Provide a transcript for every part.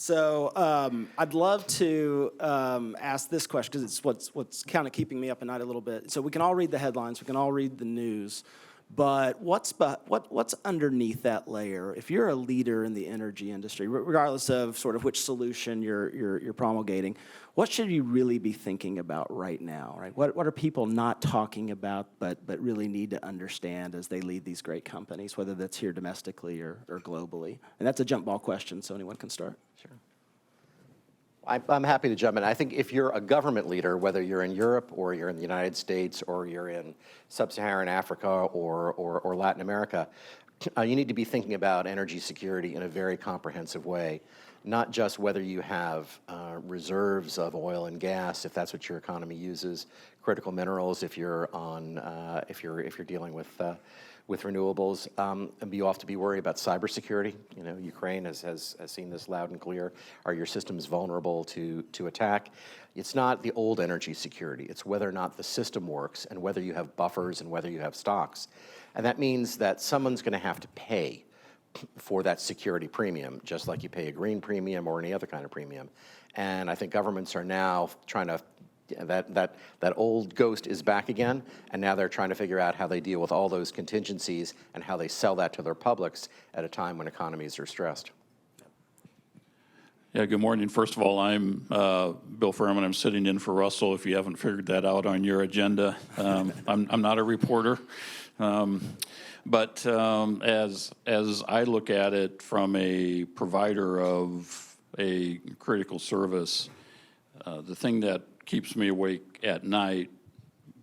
So I'd love to ask this question because it's what's kind of keeping me up at night a little bit. So we can all read the headlines, we can all read the news, but what's underneath that layer? If you're a leader in the energy industry, regardless of sort of which solution you're promulgating, what should you really be thinking about right now? Right? What are people not talking about but really need to understand as they lead these great companies, whether that's here domestically or globally? And that's a jump ball question, so anyone can start. Sure. I'm happy to jump in. I think if you're a government leader, whether you're in Europe or you're in the United States or you're in sub-Saharan Africa or Latin America, you need to be thinking about energy security in a very comprehensive way, not just whether you have reserves of oil and gas, if that's what your economy uses, critical minerals, if you're on, if you're dealing with renewables, and you have to be worried about cybersecurity. You know, Ukraine has seen this loud and clear. Are your systems vulnerable to attack? It's not the old energy security. It's whether or not the system works and whether you have buffers and whether you have stocks. And that means that someone's going to have to pay for that security premium, just like you pay a green premium or any other kind of premium. And I think governments are now trying to that old ghost is back again, and now they're trying to figure out how they deal with all those contingencies and how they sell that to their publics at a time when economies are stressed. Yeah, good morning. First of all, I'm Bill Furman. I'm sitting in for Russell, if you haven't figured that out on your agenda. I'm not a reporter. But as I look at it from a provider of a critical service, the thing that keeps me awake at night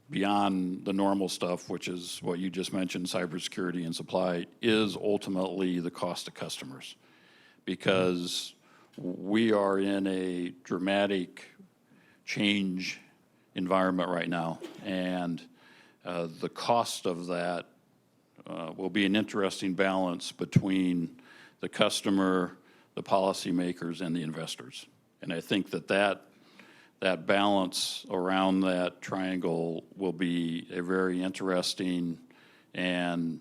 beyond the normal stuff, which is what you just mentioned, cybersecurity and supply, is ultimately the cost to customers. Because we are in a dramatic change environment right now, and the cost of that will be an interesting balance between the customer, the policymakers, and the investors. And I think that balance around that triangle will be a very interesting and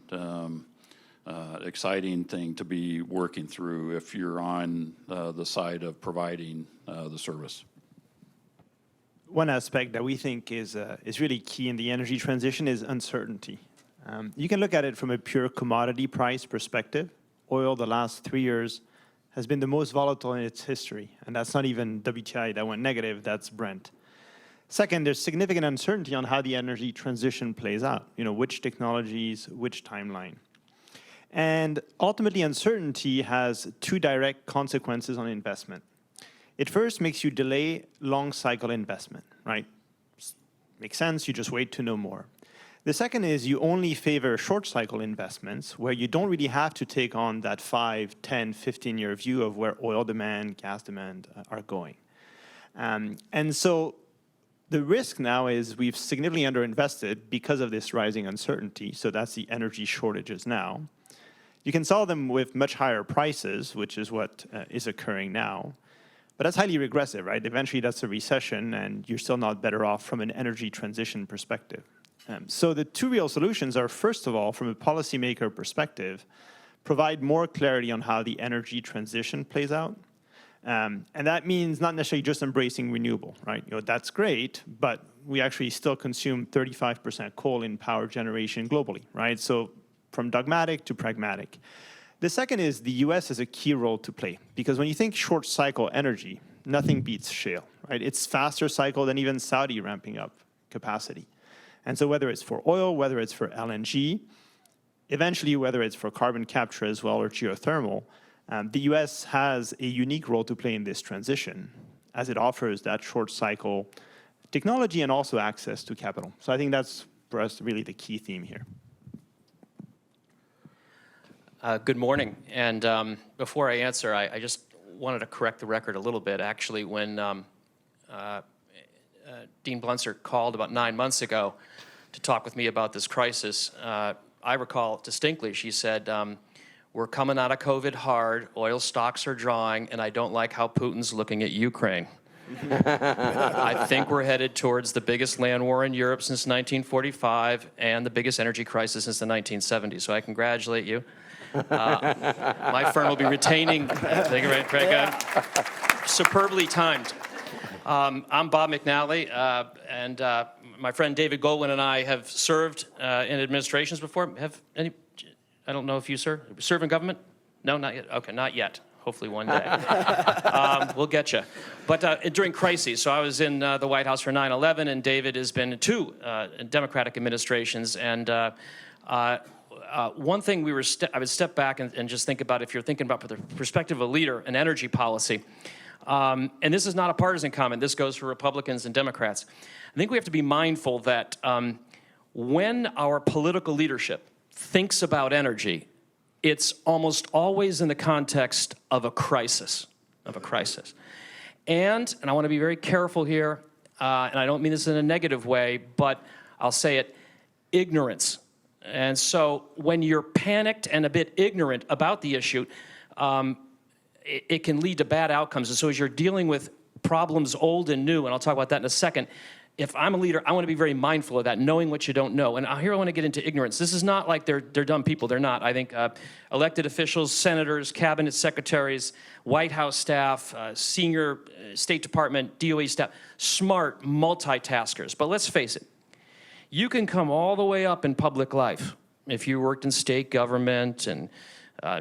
exciting thing to be working through if you're on the side of providing the service. One aspect that we think is really key in the energy transition is uncertainty. You can look at it from a pure commodity price perspective. Oil, the last 3 years, has been the most volatile in its history, and that's not even WTI that went negative, that's Brent. Second, there's significant uncertainty on how the energy transition plays out, which technologies, which timeline. And ultimately, uncertainty has two direct consequences on investment. It first makes you delay long cycle investment, right? Makes sense, you just wait to know more. The second is you only favor short cycle investments where you don't really have to take on that 5, 10, 15-year view of where oil demand, gas demand are going. And so the risk now is we've significantly underinvested because of this rising uncertainty. So that's the energy shortages now. You can solve them with much higher prices, which is what is occurring now. But that's highly regressive, right? Eventually that's a recession and you're still not better off from an energy transition perspective. So the two real solutions are, first of all, from a policymaker perspective, provide more clarity on how the energy transition plays out. And that means not necessarily just embracing renewable, right? That's great, but we actually still consume 35% coal in power generation globally, right? So from dogmatic to pragmatic. The second is the US has a key role to play, because when you think short cycle energy, nothing beats shale, right? It's faster cycle than even Saudi ramping up capacity. And so whether it's for oil, whether it's for LNG, eventually whether it's for carbon capture as well or geothermal, the US has a unique role to play in this transition as it offers that short cycle technology and also access to capital. So I think that's, for us, really the key theme here. Good morning. And before I answer, I just wanted to correct the record a little bit. Actually, when Dean Blunser called about 9 months ago to talk with me about this crisis, I recall distinctly she said, we're coming out of COVID hard, oil stocks are drawing, and I don't like how Putin's looking at Ukraine. I think we're headed towards the biggest land war in Europe since 1945 and the biggest energy crisis since the 1970s, so I congratulate you. My firm will be retaining. Thank you very good. Superbly timed. I'm Bob McNally, and my friend David Goldwyn and I have served in administrations before. Have any? I don't know if you, sir, serve in government? No, not yet. Okay, not yet. Hopefully one day. We'll get you. But during crises, so I was in the White House for 9/11, and David has been in two Democratic administrations. And one thing I would step back and just think about, if you're thinking about from the perspective of a leader, an energy policy. And this is not a partisan comment. This goes for Republicans and Democrats. I think we have to be mindful that when our political leadership thinks about energy, it's almost always in the context of a crisis, And I want to be very careful here, and I don't mean this in a negative way, but I'll say it, ignorance. And so when you're panicked and a bit ignorant about the issue, it can lead to bad outcomes. And so as you're dealing with problems old and new, and I'll talk about that in a second, if I'm a leader, I want to be very mindful of that, knowing what you don't know. And here I want to get into ignorance. This is not like they're dumb people. They're not. I think elected officials, senators, cabinet secretaries, White House staff, senior State Department, DOE staff, smart multitaskers. But let's face it, you can come all the way up in public life. If you worked in state government and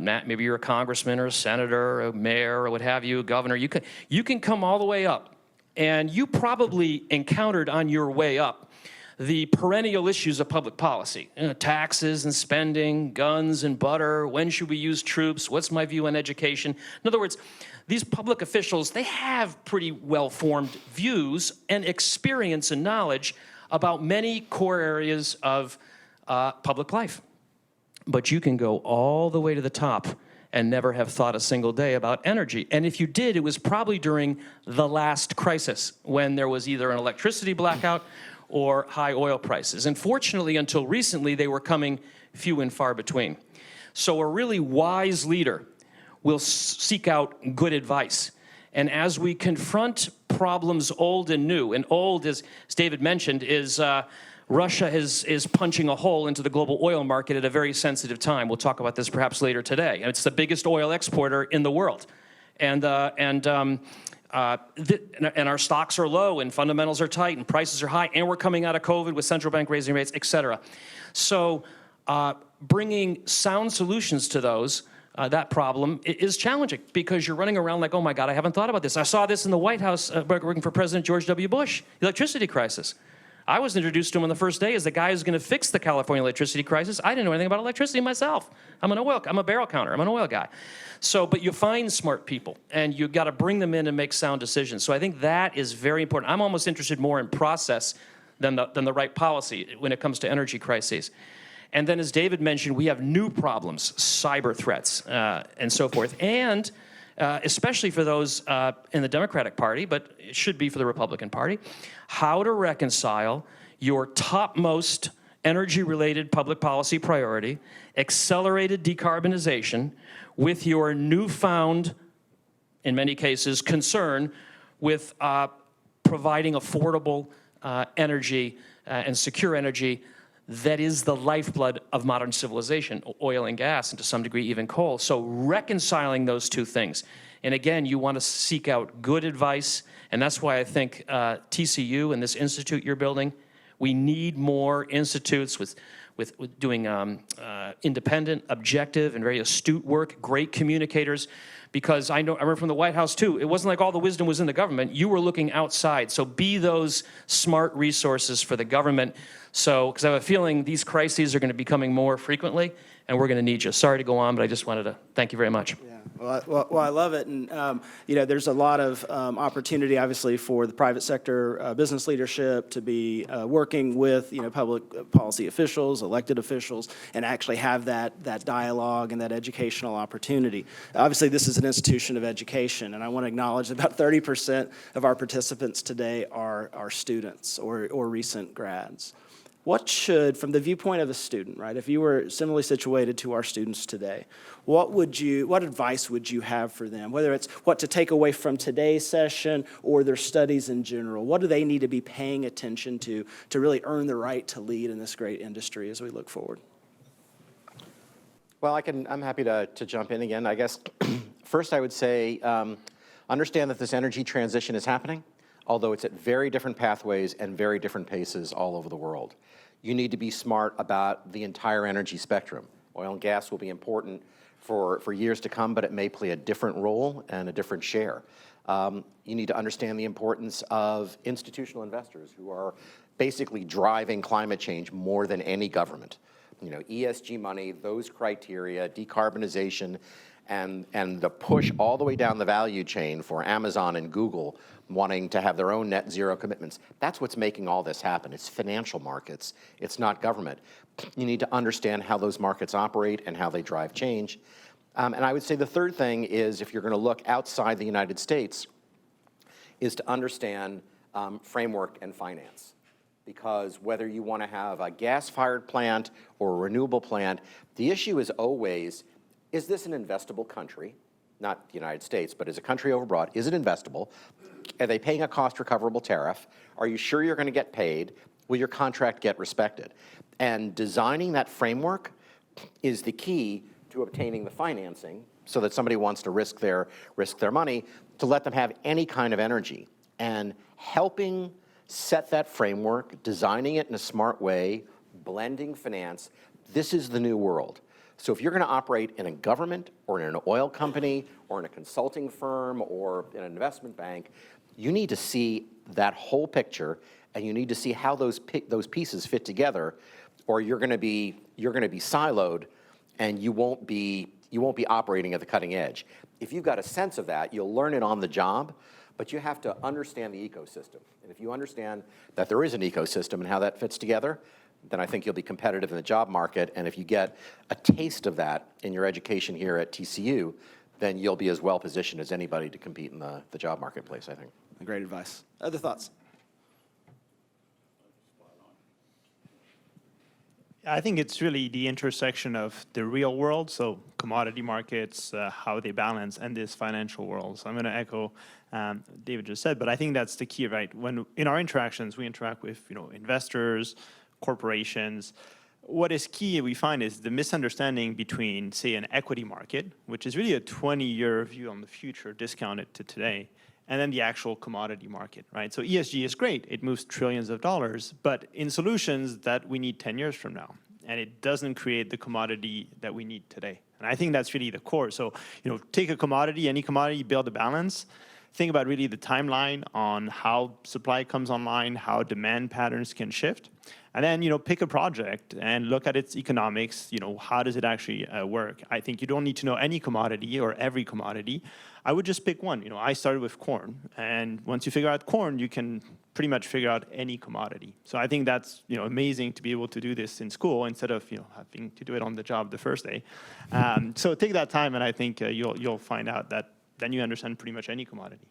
maybe you're a congressman or a senator or a mayor or what have you, a governor, you can come all the way up. And you probably encountered on your way up the perennial issues of public policy, taxes and spending, guns and butter, when should we use troops, what's my view on education. In other words, these public officials, they have pretty well-formed views and experience and knowledge about many core areas of public life. But you can go all the way to the top and never have thought a single day about energy. And if you did, it was probably during the last crisis when there was either an electricity blackout or high oil prices. And fortunately, until recently, they were coming few and far between. So a really wise leader will seek out good advice. And as we confront problems old and new, and old, as David mentioned, is Russia is punching a hole into the global oil market at a very sensitive time. We'll talk about this perhaps later today. It's the biggest oil exporter in the world. And our stocks are low, and fundamentals are tight, and prices are high, and we're coming out of COVID with central bank raising rates, et cetera. So bringing sound solutions to that problem is challenging because you're running around like, oh my God, I haven't thought about this. I saw this in the White House working for President George W. Bush, the electricity crisis. I was introduced to him on the first day as the guy who's going to fix the California electricity crisis. I didn't know anything about electricity myself. I'm a barrel counter. I'm an oil guy. So, but you find smart people, and you got to bring them in and make sound decisions. So I think that is very important. I'm almost interested more in process than the right policy when it comes to energy crises. And then, as David mentioned, we have new problems, cyber threats, and so forth. And especially for those in the Democratic Party, but it should be for the Republican Party, how to reconcile your topmost energy-related public policy priority, accelerated decarbonization, with your newfound, in many cases, concern with providing affordable energy and secure energy that is the lifeblood of modern civilization, oil and gas, and to some degree even coal. So reconciling those two things. And again, you want to seek out good advice, and that's why I think TCU and this institute you're building, we need more institutes with doing independent, objective, and very astute work, great communicators. Because I remember from the White House too, it wasn't like all the wisdom was in the government. You were looking outside. So be those smart resources for the government. So, because I have a feeling these crises are going to be coming more frequently, and we're going to need you. Sorry to go on, but I just wanted to thank you very much. Yeah. Well, I love it, and there's a lot of opportunity, obviously, for the private sector business leadership to be working with public policy officials, elected officials, and actually have that dialogue and that educational opportunity. Obviously, this is an institution of education, and I want to acknowledge that about 30% of our participants today are students or recent grads. What should, from the viewpoint of a student, right, if you were similarly situated to our students today, what advice would you have for them, whether it's what to take away from today's session or their studies in general? What do they need to be paying attention to really earn the right to lead in this great industry as we look forward? Well, I'm happy to jump in again. I guess first I would say understand that this energy transition is happening, although it's at very different pathways and very different paces all over the world. You need to be smart about the entire energy spectrum. Oil and gas will be important for years to come, but it may play a different role and a different share. You need to understand the importance of institutional investors who are basically driving climate change more than any government. You know, ESG money, those criteria, decarbonization, and the push all the way down the value chain for Amazon and Google wanting to have their own net zero commitments. That's what's making all this happen. It's financial markets. It's not government. You need to understand how those markets operate and how they drive change. And I would say the third thing is, if you're going to look outside the United States, is to understand framework and finance. Because whether you want to have a gas-fired plant or a renewable plant, the issue is always, is this an investable country? Not the United States, but as a country overbroad, is it investable? Are they paying a cost recoverable tariff? Are you sure you're going to get paid? Will your contract get respected? And designing that framework is the key to obtaining the financing so that somebody wants to risk their money to let them have any kind of energy. And helping set that framework, designing it in a smart way, blending finance, this is the new world. So if you're going to operate in a government or in an oil company or in a consulting firm or in an investment bank, you need to see that whole picture, and you need to see how those pieces fit together, or you're going to be siloed, and you won't be operating at the cutting edge. If you've got a sense of that, you'll learn it on the job, but you have to understand the ecosystem. And if you understand that there is an ecosystem and how that fits together, then I think you'll be competitive in the job market. And if you get a taste of that in your education here at TCU, then you'll be as well positioned as anybody to compete in the job marketplace, I think. Great advice. Other thoughts? I think it's really the intersection of the real world, so commodity markets, how they balance, and this financial world. So I'm going to echo David just said, but I think that's the key, right? When in our interactions, we interact with investors, corporations. What is key, we find, is the misunderstanding between, say, an equity market, which is really a 20-year view on the future, discounted to today, and then the actual commodity market, right? So ESG is great. It moves trillions of dollars, but in solutions that we need 10 years from now. And it doesn't create the commodity that we need today. And I think that's really the core. So, take a commodity, any commodity, build a balance. Think about really the timeline on how supply comes online, how demand patterns can shift. And then, pick a project and look at its economics. How does it actually work? I think you don't need to know any commodity or every commodity. I would just pick one. I started with corn. And once you figure out corn, you can pretty much figure out any commodity. So I think that's, amazing to be able to do this in school instead of, having to do it on the job the first day. So take that time, and I think you'll find out that then you understand pretty much any commodity.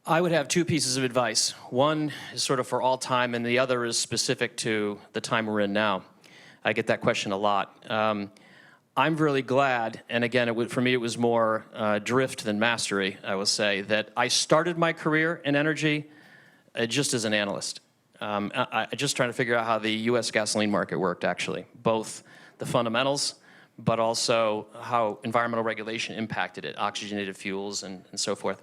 I would have two pieces of advice. One is sort of for all time, and the other is specific to the time we're in now. I get that question a lot. I'm really glad, and again, for me it was more drift than mastery, I will say, that I started my career in energy just as an analyst. I just trying to figure out how the U.S. gasoline market worked, actually, both the fundamentals, but also how environmental regulation impacted it, oxygenated fuels and so forth.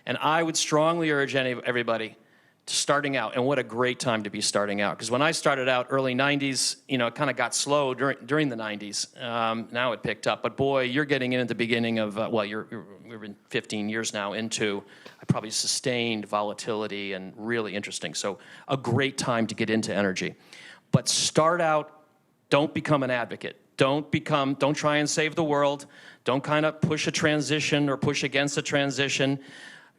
And I would strongly urge everybody to starting out, and what a great time to be starting out. Because when I started out, early 90s, it kind of got slow during the 90s. Now it picked up. But boy, you're getting in at the beginning of, we've been 15 years now into probably sustained volatility and really interesting. So a great time to get into energy. But start out, don't become an advocate. Don't try and save the world. Don't kind of push a transition or push against a transition.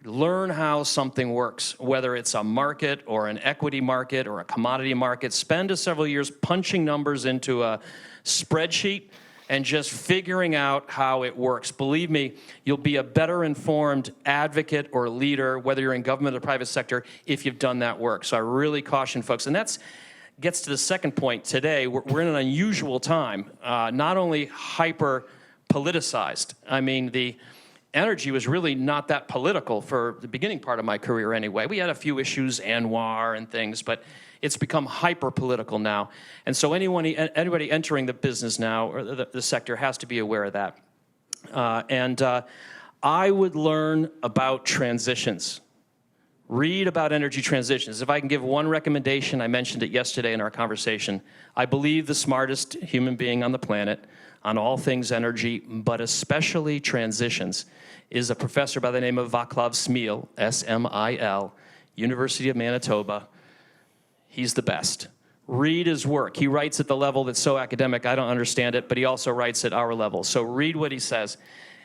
Learn how something works, whether it's a market or an equity market or a commodity market. Spend several years punching numbers into a spreadsheet and just figuring out how it works. Believe me, you'll be a better informed advocate or leader, whether you're in government or private sector, if you've done that work. So I really caution folks. And that gets to the second point today. We're in an unusual time, not only hyper-politicized. I mean, energy was really not that political for the beginning part of my career anyway. We had a few issues, ANWR and things, but it's become hyper-political now. And so anybody entering the business now, or the sector, has to be aware of that. I would learn about transitions. Read about energy transitions. If I can give one recommendation, I mentioned it yesterday in our conversation. I believe the smartest human being on the planet on all things energy, but especially transitions, is a professor by the name of Vaclav Smil, S-M-I-L, University of Manitoba. He's the best. Read his work. He writes at the level that's so academic, I don't understand it, but he also writes at our level. So read what he says.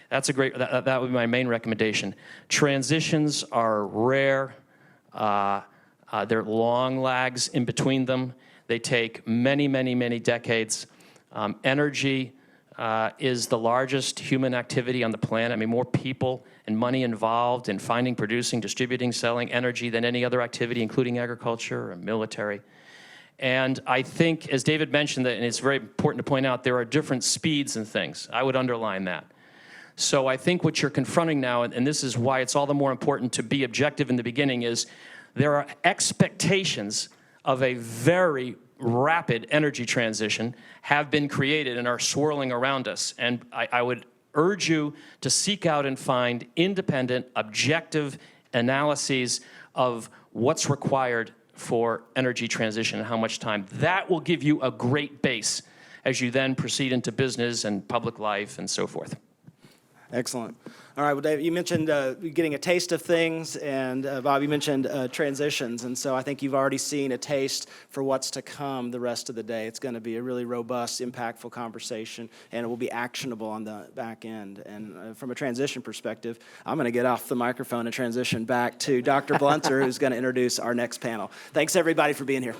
That's a great, that would be my main recommendation. Transitions are rare. There are long lags in between them. They take many, many, many decades. Energy is the largest human activity on the planet. I mean, more people and money involved in finding, producing, distributing, selling energy than any other activity, including agriculture and military. And I think, as David mentioned, and it's very important to point out, there are different speeds and things. I would underline that. So I think what you're confronting now, and this is why it's all the more important to be objective in the beginning, is there are expectations of a very rapid energy transition have been created and are swirling around us. And I would urge you to seek out and find independent, objective analyses of what's required for energy transition and how much time. That will give you a great base as you then proceed into business and public life and so forth. Excellent. All right, well, Dave, you mentioned getting a taste of things, and Bob, you mentioned transitions, and so I think you've already seen a taste for what's to come the rest of the day. It's going to be a really robust, impactful conversation, and it will be actionable on the back end. And from a transition perspective, I'm going to get off the microphone and transition back to Dr. Blunter, who's going to introduce our next panel. Thanks, everybody, for being here.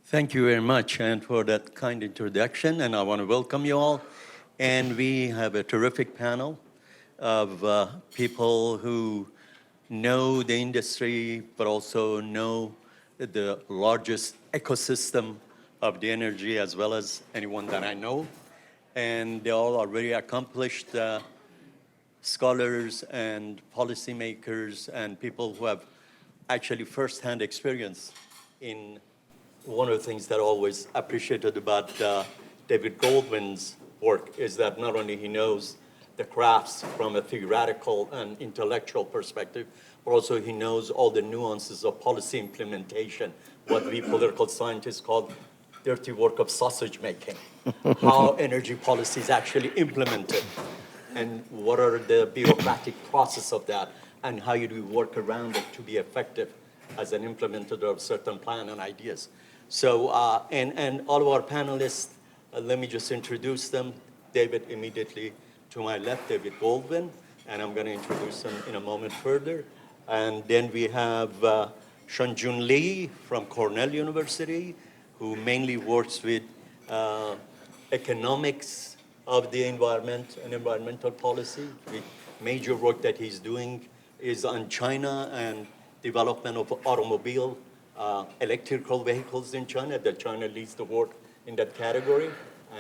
Thank you very much, and for that kind introduction, and I want to welcome you all. And we have a terrific panel of people who know the industry, but also know the largest ecosystem of the energy, as well as anyone that I know. And they all are very accomplished scholars and policymakers and people who have actually firsthand experience in one of the things that I always appreciated about David Goldwyn's work is that not only he knows the crafts from a theoretical and intellectual perspective, but also he knows all the nuances of policy implementation, what we political scientists call dirty work of sausage making, how energy policy is actually implemented, and what are the bureaucratic process of that, and how you do work around it to be effective as an implementer of certain plan and ideas. So, and all of our panelists, let me just introduce them. David immediately to my left, David Goldwyn, and I'm going to introduce him in a moment further. And then we have Shanjun Lee from Cornell University, who mainly works with economics of the environment and environmental policy. The major work that he's doing is on China and development of automobile electrical vehicles in China, that China leads the world in that category.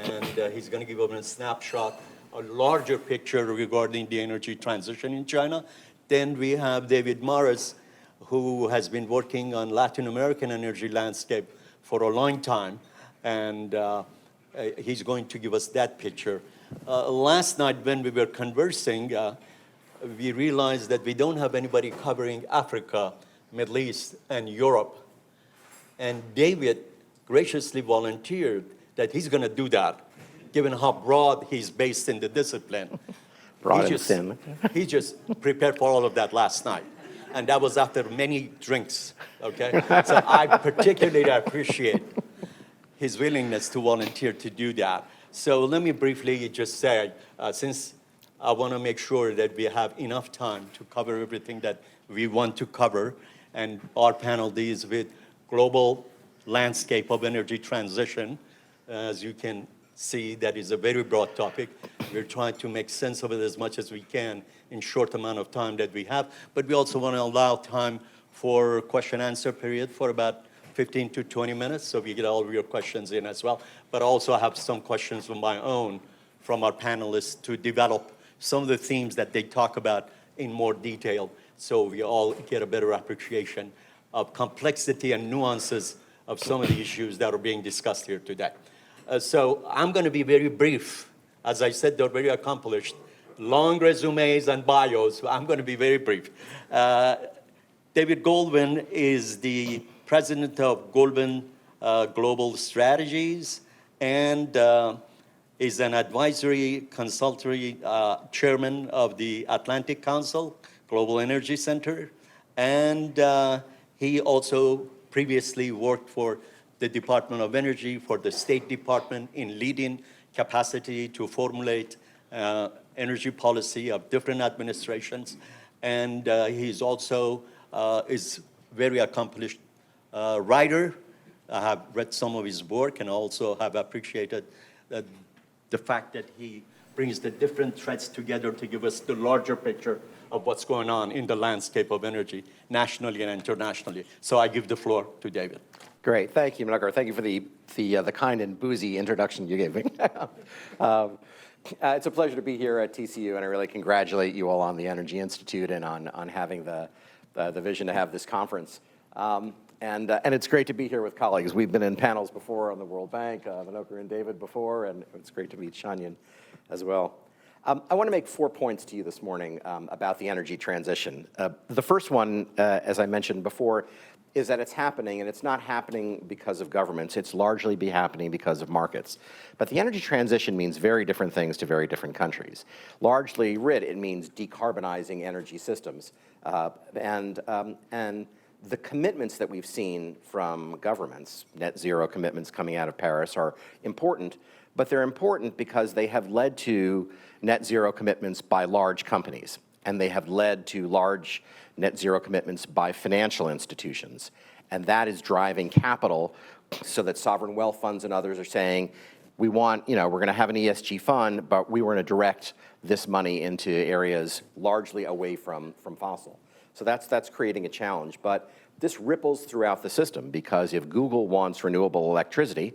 And he's going to give us a snapshot, a larger picture regarding the energy transition in China. Then we have David Morris, who has been working on Latin American energy landscape for a long time. And he's going to give us that picture. Last night when we were conversing, we realized that we don't have anybody covering Africa, Middle East, and Europe. And David graciously volunteered that he's going to do that, given how broad he's based in the discipline. Broad and thin. He just prepared for all of that last night. And that was after many drinks, okay? So I particularly appreciate his willingness to volunteer to do that. So let me briefly just say, since I want to make sure that we have enough time to cover everything that we want to cover, and our panel deals with global landscape of energy transition. As you can see, that is a very broad topic. We're trying to make sense of it as much as we can in short amount of time that we have. But we also want to allow time for question-answer period for about 15 to 20 minutes, so we get all of your questions in as well. But also I have some questions of my own from our panelists to develop some of the themes that they talk about in more detail, so we all get a better appreciation of complexity and nuances of some of the issues that are being discussed here today. So I'm going to be very brief. As I said, they're very accomplished. Long resumes and bios, I'm going to be very brief. David Goldwyn is the president of Goldwyn Global Strategies and is an advisory consultancy chairman of the Atlantic Council Global Energy Center. And he also previously worked for the Department of Energy, for the State Department in leading capacity to formulate energy policy of different administrations. And he's also is very accomplished writer. I have read some of his work and also have appreciated the fact that he brings the different threads together to give us the larger picture of what's going on in the landscape of energy, nationally and internationally. So I give the floor to David. Great, thank you, Manochehr. Thank you for the kind and boozy introduction you gave me. It's a pleasure to be here at TCU, and I really congratulate you all on the Energy Institute and on having the vision to have this conference. And it's great to be here with colleagues. We've been in panels before on the World Bank, Manochehr and David before, and it's great to meet Shanjun as well. I want to make 4 points to you this morning about the energy transition. The first one, as I mentioned before, is that it's happening, and it's not happening because of governments. It's largely happening because of markets. But the energy transition means very different things to very different countries. Largely writ, it means decarbonizing energy systems. And the commitments that we've seen from governments, net zero commitments coming out of Paris, are important, but they're important because they have led to net zero commitments by large companies, and they have led to large net zero commitments by financial institutions. And that is driving capital so that sovereign wealth funds and others are saying, we want, we're going to have an ESG fund, but we want to direct this money into areas largely away from fossil. So that's creating a challenge. But this ripples throughout the system, because if Google wants renewable electricity,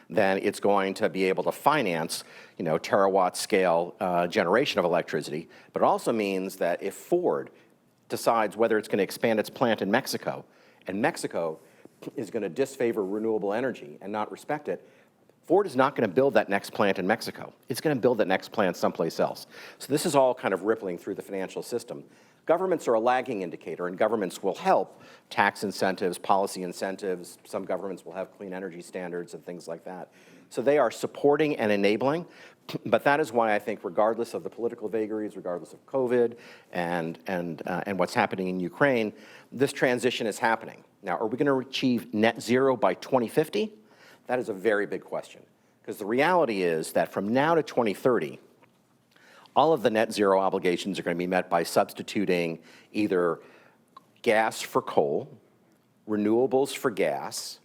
then it's going to be able to finance, terawatt scale generation of electricity. But it also means that if Ford decides whether it's going to expand its plant in Mexico, and Mexico is going to disfavor renewable energy and not respect it, Ford is not going to build that next plant in Mexico. It's going to build that next plant someplace else. So this is all kind of rippling through the financial system. Governments are a lagging indicator, and governments will help. Tax incentives, policy incentives, some governments will have clean energy standards and things like that. So they are supporting and enabling, but that is why I think regardless of the political vagaries, regardless of COVID and what's happening in Ukraine, this transition is happening. Now, are we going to achieve net zero by 2050? That is a very big question, because the reality is that from now to 2030, all of the net zero obligations are going to be met by substituting either gas for coal, renewables for gas,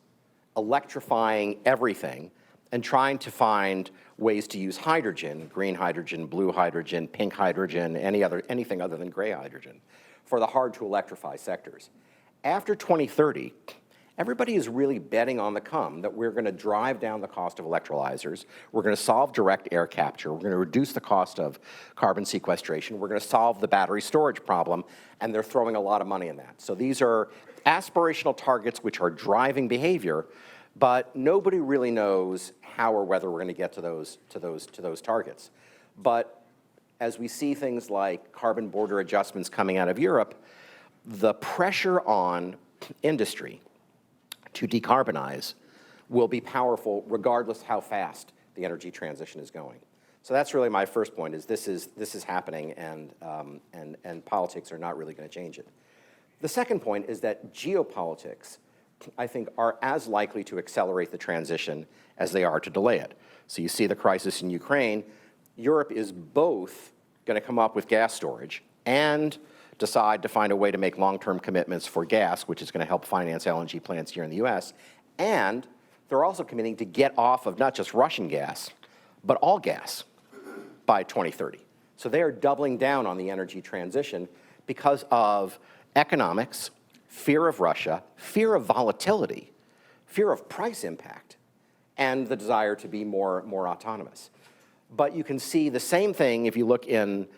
electrifying everything, and trying to find ways to use hydrogen, green hydrogen, blue hydrogen, pink hydrogen, anything other than gray hydrogen, for the hard to electrify sectors. After 2030, everybody is really betting on the come that we're going to drive down the cost of electrolyzers, we're going to solve direct air capture, we're going to reduce the cost of carbon sequestration, we're going to solve the battery storage problem, and they're throwing a lot of money in that. So these are aspirational targets which are driving behavior, but nobody really knows how or whether we're going to get to those targets. But as we see things like carbon border adjustments coming out of Europe, the pressure on industry to decarbonize will be powerful regardless how fast the energy transition is going. So that's really my first point, is this is happening, and politics are not really going to change it. The second point is that geopolitics, I think, are as likely to accelerate the transition as they are to delay it. So you see the crisis in Ukraine. Europe is both going to come up with gas storage and decide to find a way to make long-term commitments for gas, which is going to help finance LNG plants here in the US. And they're also committing to get off of not just Russian gas, but all gas by 2030. So they are doubling down on the energy transition because of economics, fear of Russia, fear of volatility, fear of price impact, and the desire to be more autonomous. But you can see the same thing if you look in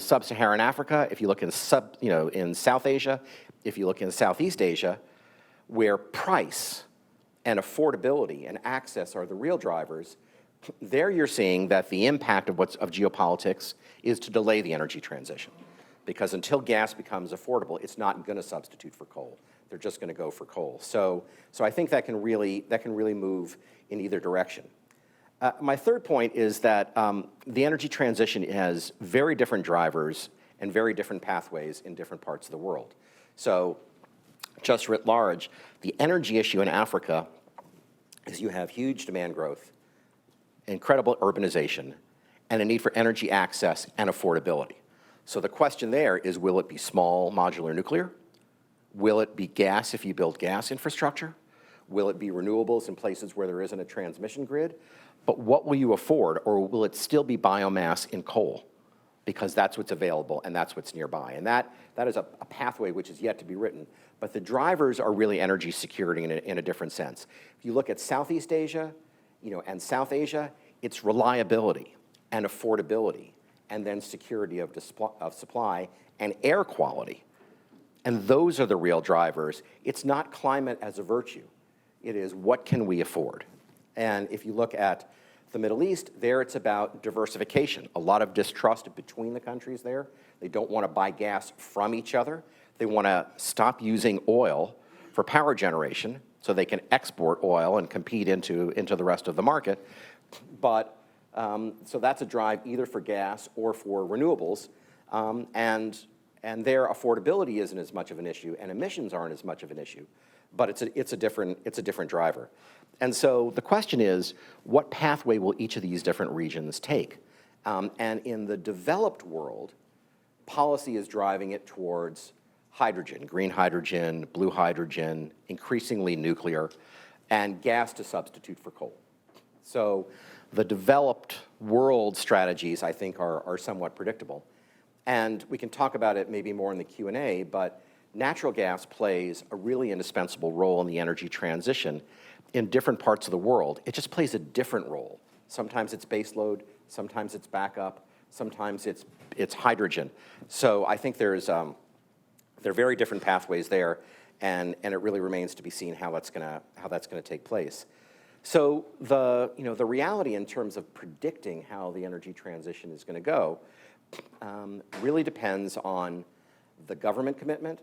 sub-Saharan Africa, if you look in South Asia, if you look in Southeast Asia, where price and affordability and access are the real drivers. There you're seeing that the impact of geopolitics is to delay the energy transition, because until gas becomes affordable, it's not going to substitute for coal. They're just going to go for coal. So I think that can really move in either direction. My third point is that the energy transition has very different drivers and very different pathways in different parts of the world. So just writ large, the energy issue in Africa is you have huge demand growth, incredible urbanization, and a need for energy access and affordability. So the question there is, will it be small modular nuclear? Will it be gas if you build gas infrastructure? Will it be renewables in places where there isn't a transmission grid? But what will you afford, or will it still be biomass in coal? Because that's what's available and that's what's nearby. And that is a pathway which is yet to be written. But the drivers are really energy security in a different sense. If you look at Southeast Asia, and South Asia, it's reliability and affordability, and then security of supply and air quality. And those are the real drivers. It's not climate as a virtue. It is, what can we afford? And if you look at the Middle East, there it's about diversification. A lot of distrust between the countries there. They don't want to buy gas from each other. They want to stop using oil for power generation so they can export oil and compete into the rest of the market. But so that's a drive either for gas or for renewables. And their affordability isn't as much of an issue, and emissions aren't as much of an issue. But it's a different driver. And so the question is, what pathway will each of these different regions take? And in the developed world, policy is driving it towards hydrogen, green hydrogen, blue hydrogen, increasingly nuclear, and gas to substitute for coal. So the developed world strategies, I think, are somewhat predictable. And we can talk about it maybe more in the Q&A, but natural gas plays a really indispensable role in the energy transition in different parts of the world. It just plays a different role. Sometimes it's baseload, sometimes it's backup, sometimes it's hydrogen. So I think there are very different pathways there, and it really remains to be seen how that's gonna take place. So the reality in terms of predicting how the energy transition is gonna go really depends on the government commitment,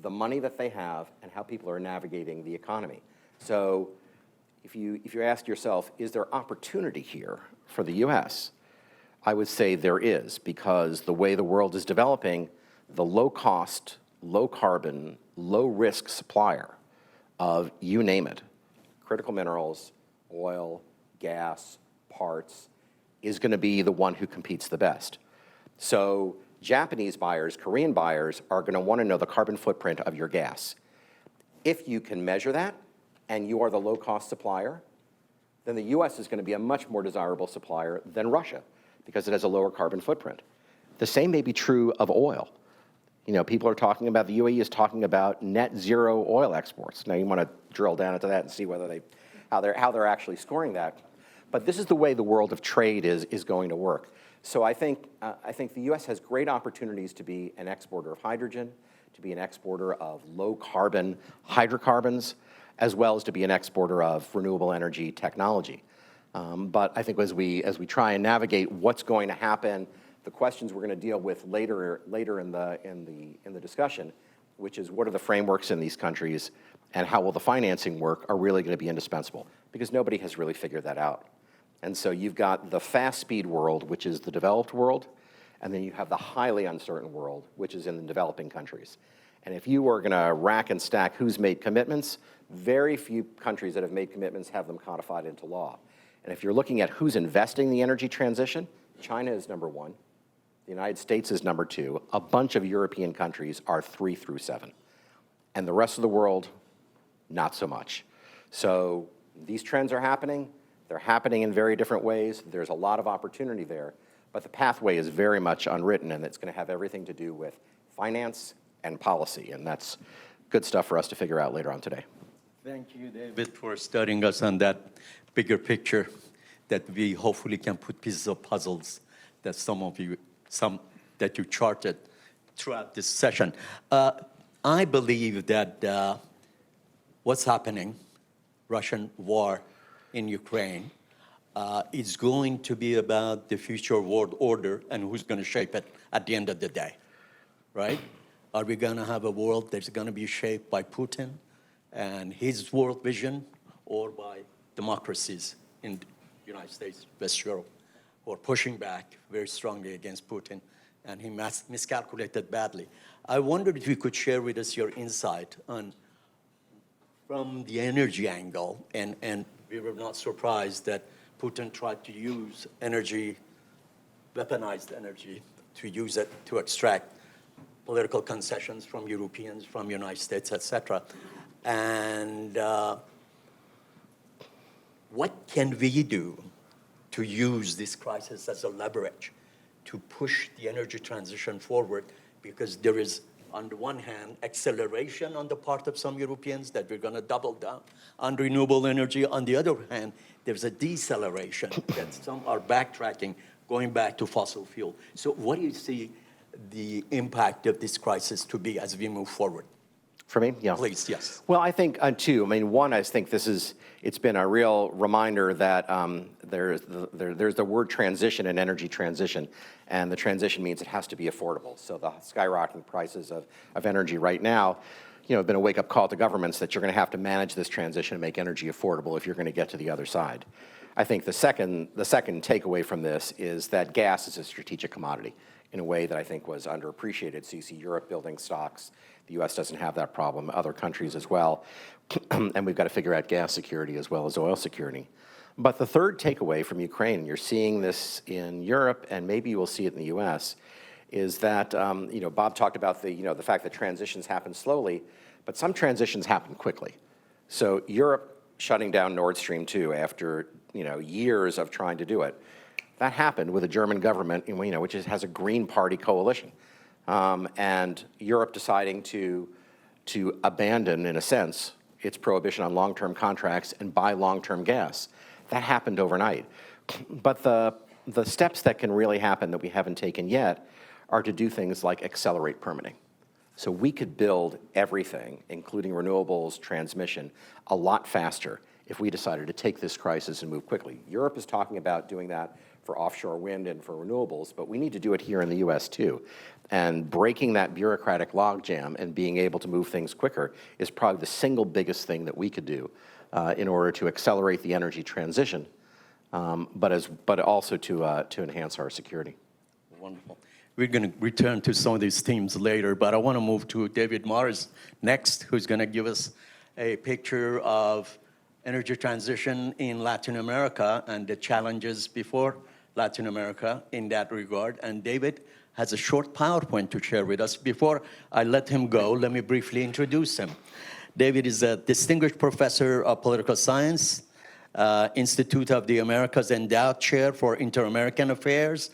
the money that they have, and how people are navigating the economy. So if you ask yourself, is there opportunity here for the U.S.? I would say there is, because the way the world is developing, the low-cost, low-carbon, low-risk supplier of, you name it, critical minerals, oil, gas, parts, is going to be the one who competes the best. So Japanese buyers, Korean buyers are going to want to know the carbon footprint of your gas. If you can measure that, and you are the low-cost supplier, then the U.S. is going to be a much more desirable supplier than Russia, because it has a lower carbon footprint. The same may be true of oil. People are talking about, the UAE is talking about net zero oil exports. Now you want to drill down into that and see how they're actually scoring that. But this is the way the world of trade is going to work. So I think the U.S. has great opportunities to be an exporter of hydrogen, to be an exporter of low-carbon hydrocarbons, as well as to be an exporter of renewable energy technology. But I think as we try and navigate what's going to happen, the questions we're going to deal with later in the discussion, which is what are the frameworks in these countries and how will the financing work, are really going to be indispensable, because nobody has really figured that out. And so you've got the fast speed world, which is the developed world, and then you have the highly uncertain world, which is in the developing countries. And if you are going to rack and stack who's made commitments, very few countries that have made commitments have them codified into law. And if you're looking at who's investing in the energy transition, China is number one. The United States is number two. A bunch of European countries are 3 through 7. And the rest of the world, not so much. So these trends are happening. They're happening in very different ways. There's a lot of opportunity there. But the pathway is very much unwritten, and it's going to have everything to do with finance and policy. And that's good stuff for us to figure out later on today. Thank you, David, for starting us on that bigger picture. that we hopefully can put pieces of puzzles that some that you charted throughout this session. I believe that what's happening, Russian war in Ukraine, is going to be about the future world order and who's going to shape it at the end of the day, right? Are we going to have a world that's going to be shaped by Putin and his world vision, or by democracies in the United States, West Europe, who are pushing back very strongly against Putin, and he miscalculated badly? I wondered if you could share with us your insight on, from the energy angle, and we were not surprised that Putin tried to use energy, weaponized energy, to use it to extract political concessions from Europeans, from United States, et cetera. And what can we do to use this crisis as a leverage to push the energy transition forward? Because there is, on the one hand, acceleration on the part of some Europeans that we're going to double down on renewable energy. On the other hand, there's a deceleration that some are backtracking, going back to fossil fuel. So what do you see the impact of this crisis to be as we move forward? For me, yeah. Please, yes. Well, I think two. I mean, one, I think it's been a real reminder that there's the word transition and energy transition, and the transition means it has to be affordable. So the skyrocketing prices of energy right now, have been a wake-up call to governments that you're going to have to manage this transition and make energy affordable if you're going to get to the other side. I think the second takeaway from this is that gas is a strategic commodity in a way that I think was underappreciated. So you see Europe building stocks. The U.S. doesn't have that problem, other countries as well. And we've got to figure out gas security as well as oil security. But the third takeaway from Ukraine, and you're seeing this in Europe, and maybe you will see it in the U.S., is that, Bob talked about the fact that transitions happen slowly, but some transitions happen quickly. So Europe shutting down Nord Stream 2 after, years of trying to do it, that happened with a German government, which has a Green Party coalition. And Europe deciding to abandon, in a sense, its prohibition on long-term contracts and buy long-term gas. That happened overnight. But the steps that can really happen that we haven't taken yet are to do things like accelerate permitting. So we could build everything, including renewables, transmission, a lot faster if we decided to take this crisis and move quickly. Europe is talking about doing that for offshore wind and for renewables, but we need to do it here in the U.S. too. And breaking that bureaucratic logjam and being able to move things quicker is probably the single biggest thing that we could do in order to accelerate the energy transition, but also to enhance our security. Wonderful. We're going to return to some of these themes later, but I want to move to David Morris next, who's going to give us a picture of energy transition in Latin America and the challenges before Latin America in that regard. And David has a short PowerPoint to share with us. Before I let him go, let me briefly introduce him. David is a distinguished professor of political science, Institute of the Americas Endowed Chair for Inter-American Affairs,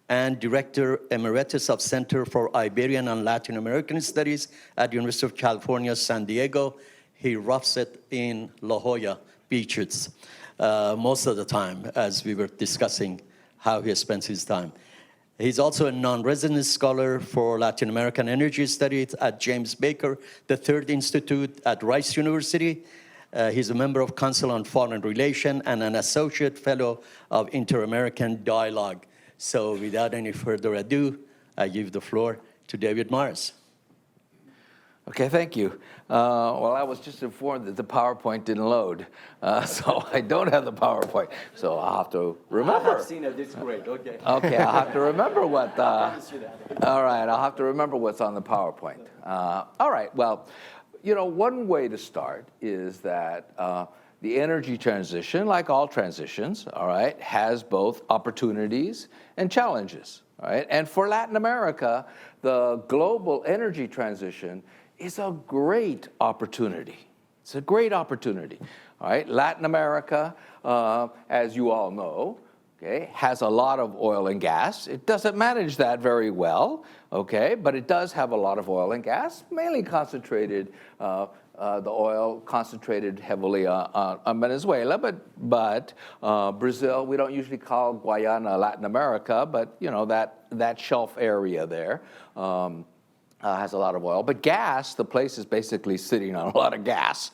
and Director Emeritus of Center for Iberian and Latin American Studies at the University of California, San Diego. He roughs it in La Jolla beaches most of the time, as we were discussing how he spends his time. He's also a non-resident scholar for Latin American Energy Studies at James Baker III Institute at Rice University. He's a member of Council on Foreign Relations and an associate fellow of Inter-American Dialogue. So without any further ado, I give the floor to David Morris. Okay, thank you. Well, I was just informed that the PowerPoint didn't load, so I don't have the PowerPoint. So I'll have to remember. I have seen it. It's great. Okay. Okay, I'll have to remember what. All right, I'll have to remember what's on the PowerPoint. All right. Well, one way to start is that the energy transition, like all transitions, all right, has both opportunities and challenges. All right, and for Latin America, the global energy transition is a great opportunity. It's a great opportunity. All right, Latin America, as you all know, okay, has a lot of oil and gas. It doesn't manage that very well, okay, but it does have a lot of oil and gas, mainly concentrated the oil concentrated heavily on Venezuela, but Brazil, we don't usually call Guyana Latin America, but that shelf area there has a lot of oil. But gas, the place is basically sitting on a lot of gas.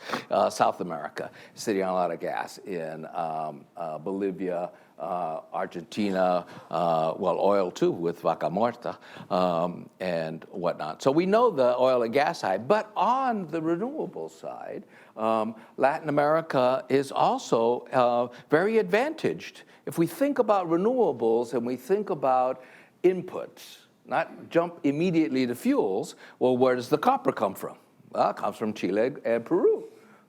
South America, sitting on a lot of gas in Bolivia, Argentina, oil too with Vaca Muerta and whatnot. So we know the oil and gas side, but on the renewable side, Latin America is also very advantaged. If we think about renewables and we think about inputs, not jump immediately to fuels, well, where does the copper come from? Well, it comes from Chile and Peru,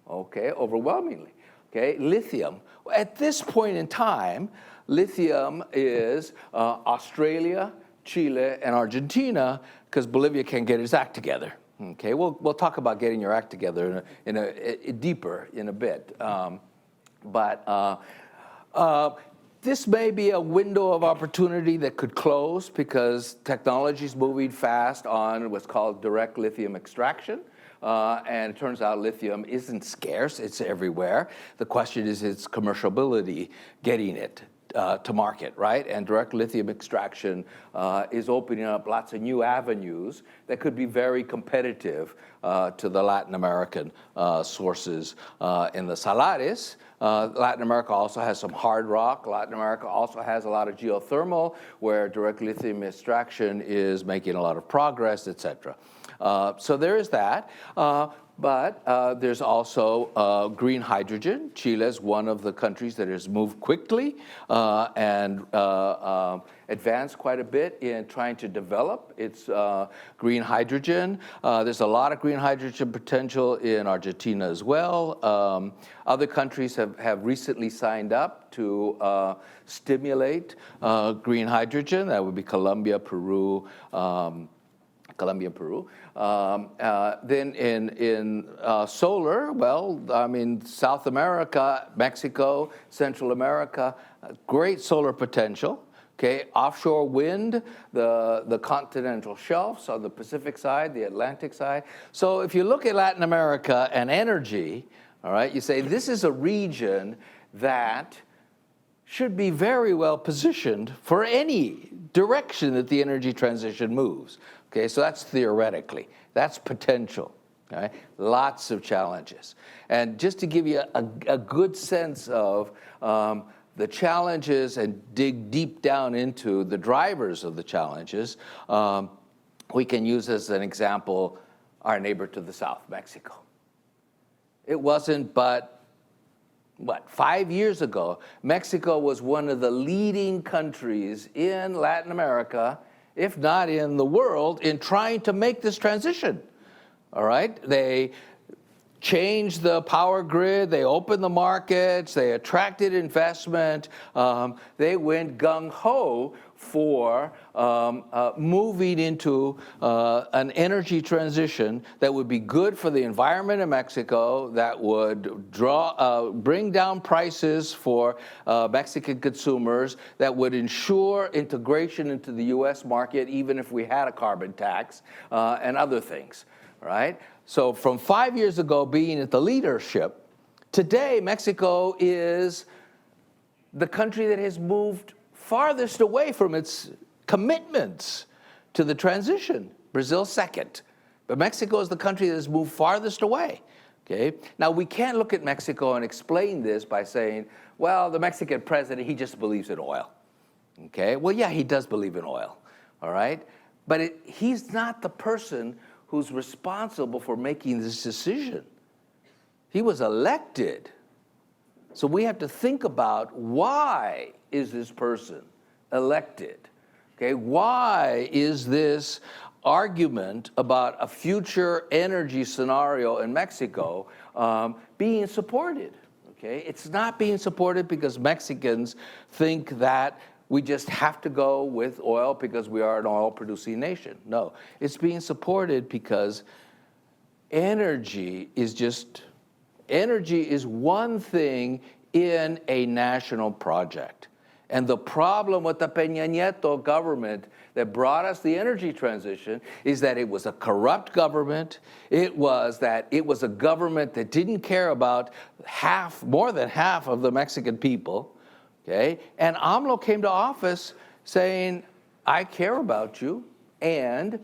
okay, overwhelmingly. Okay, lithium. At this point in time, lithium is Australia, Chile, and Argentina, because Bolivia can't get its act together. Okay, we'll talk about getting your act together deeper in a bit. This may be a window of opportunity that could close because technology is moving fast on what's called direct lithium extraction. And it turns out lithium isn't scarce, it's everywhere. The question is its commercialability, getting it to market, right? And direct lithium extraction is opening up lots of new avenues that could be very competitive to the Latin American sources in the salares. Latin America also has some hard rock. Latin America also has a lot of geothermal where direct lithium extraction is making a lot of progress, et cetera. So there is that. But there's also green hydrogen. Chile is one of the countries that has moved quickly and advanced quite a bit in trying to develop its green hydrogen. There's a lot of green hydrogen potential in Argentina as well. Other countries have recently signed up to stimulate green hydrogen. That would be Colombia, Peru, then in solar, South America, Mexico, Central America, great solar potential. Okay, offshore wind, the continental shelves on the Pacific side, the Atlantic side. So if you look at Latin America and energy, all right, you say this is a region that should be very well positioned for any direction that the energy transition moves. Okay, so that's theoretically, that's potential. Okay? Lots of challenges. And just to give you a good sense of the challenges and dig deep down into the drivers of the challenges, we can use as an example our neighbor to the south, Mexico. It wasn't but 5 years ago, Mexico was one of the leading countries in Latin America, if not in the world, in trying to make this transition. All right? They changed the power grid, they opened the markets, they attracted investment, they went gung-ho for moving into an energy transition that would be good for the environment in Mexico, that would bring down prices for Mexican consumers, that would ensure integration into the US market, even if we had a carbon tax, and other things, right? So from 5 years ago being at the leadership, today Mexico is the country that has moved farthest away from its commitments to the transition. Brazil second. But Mexico is the country that has moved farthest away. Okay? Now, we can't look at Mexico and explain this by saying, well, the Mexican president, he just believes in oil. Okay? Well, yeah, he does believe in oil. All right? But he's not the person who's responsible for making this decision. He was elected. So we have to think about, why is this person elected? Okay, why is this argument about a future energy scenario in Mexico being supported? Okay, it's not being supported because Mexicans think that we just have to go with oil because we are an oil-producing nation. No, it's being supported because energy is one thing in a national project. And the problem with the Peña Nieto government that brought us the energy transition is that it was a corrupt government. It was a government that didn't care about more than half of the Mexican people, okay? And AMLO came to office saying, I care about you, and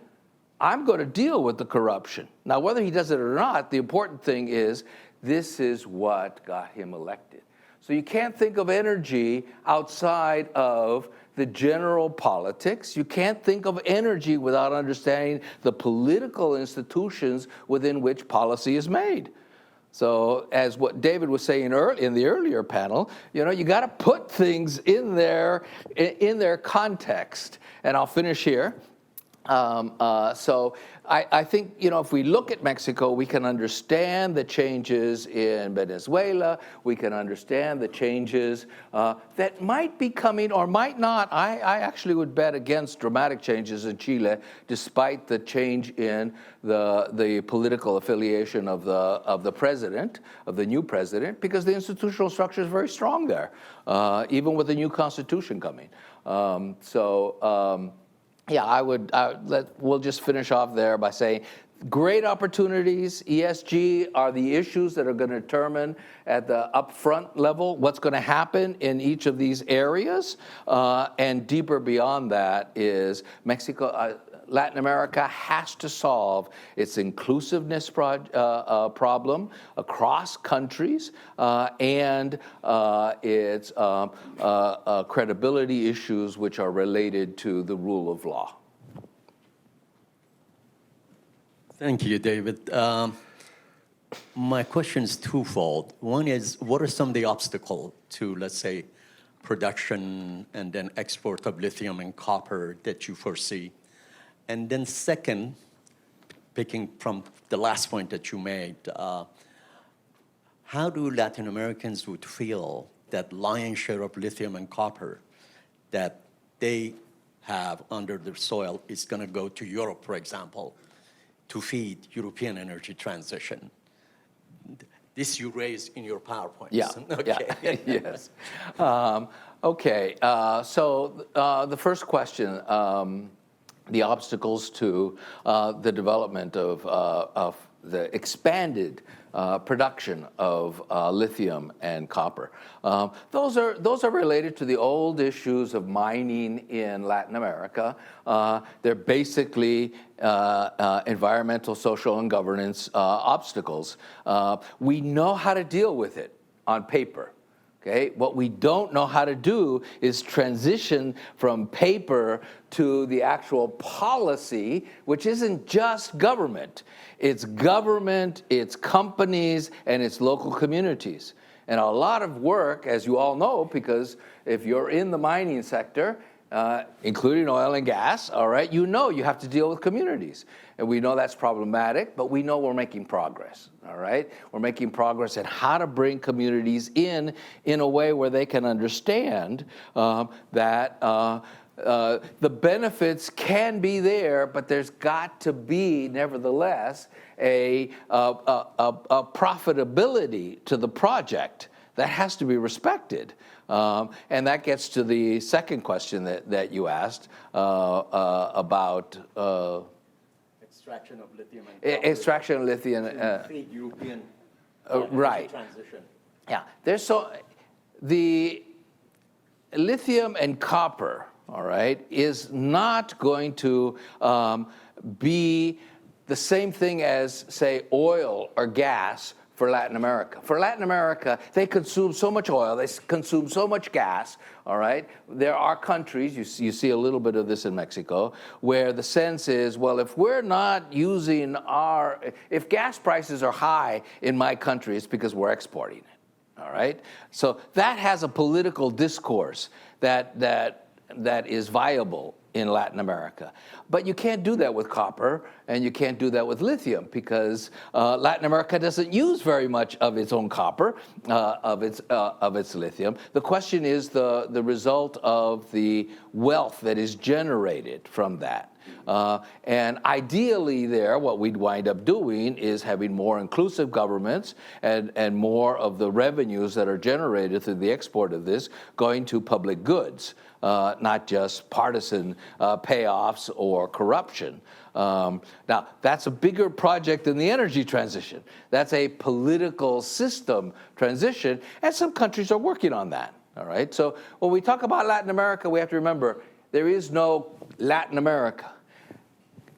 I'm going to deal with the corruption. Now, whether he does it or not, the important thing is this is what got him elected. So you can't think of energy outside of the general politics. You can't think of energy without understanding the political institutions within which policy is made. So as what David was saying in the earlier panel, you got to put things in their context. And I'll finish here. So I think, if we look at Mexico, we can understand the changes in Venezuela. We can understand the changes that might be coming or might not. I actually would bet against dramatic changes in Chile, despite the change in the political affiliation of the president, of the new president, because the institutional structure is very strong there, even with the new constitution coming. Yeah, we'll just finish off there by saying great opportunities. ESG are the issues that are going to determine at the upfront level what's going to happen in each of these areas. And deeper beyond that is Latin America has to solve its inclusiveness problem across countries and its credibility issues which are related to the rule of law. Thank you, David. My question is twofold. One is, what are some of the obstacles to, let's say, production and then export of lithium and copper that you foresee? And then second, picking from the last point that you made, how do Latin Americans would feel that lion's share of lithium and copper that they have under their soil is going to go to Europe, for example, to feed European energy transition? This you raised in your PowerPoint. Yeah. Okay. Yeah. Yes. Okay. So the first question. The obstacles to the development of the expanded production of lithium and copper. Those are related to the old issues of mining in Latin America. They're basically environmental, social, and governance obstacles. We know how to deal with it on paper. Okay, what we don't know how to do is transition from paper to the actual policy, which isn't just government. It's government, it's companies, and it's local communities. And a lot of work, as you all know, because if you're in the mining sector, including oil and gas, all right, you have to deal with communities. And we know that's problematic, but we know we're making progress, all right? We're making progress in how to bring communities in a way where they can understand that the benefits can be there, but there's got to be, nevertheless, a profitability to the project that has to be respected. And that gets to the second question that you asked about extraction of lithium and extraction of lithium. feed European right. transition. Yeah. The lithium and copper, all right, is not going to be the same thing as, say, oil or gas for Latin America. For Latin America, they consume so much oil, they consume so much gas, all right? There are countries, you see a little bit of this in Mexico, where the sense is, well, if we're not using if gas prices are high in my country, it's because we're exporting it, all right? So that has a political discourse that is viable in Latin America. But you can't do that with copper, and you can't do that with lithium, because Latin America doesn't use very much of its own copper, of its lithium. The question is the result of the wealth that is generated from that. And ideally there, what we'd wind up doing is having more inclusive governments and more of the revenues that are generated through the export of this going to public goods, not just partisan payoffs or corruption. Now, that's a bigger project than the energy transition. That's a political system transition, and some countries are working on that, all right? So when we talk about Latin America, we have to remember there is no Latin America.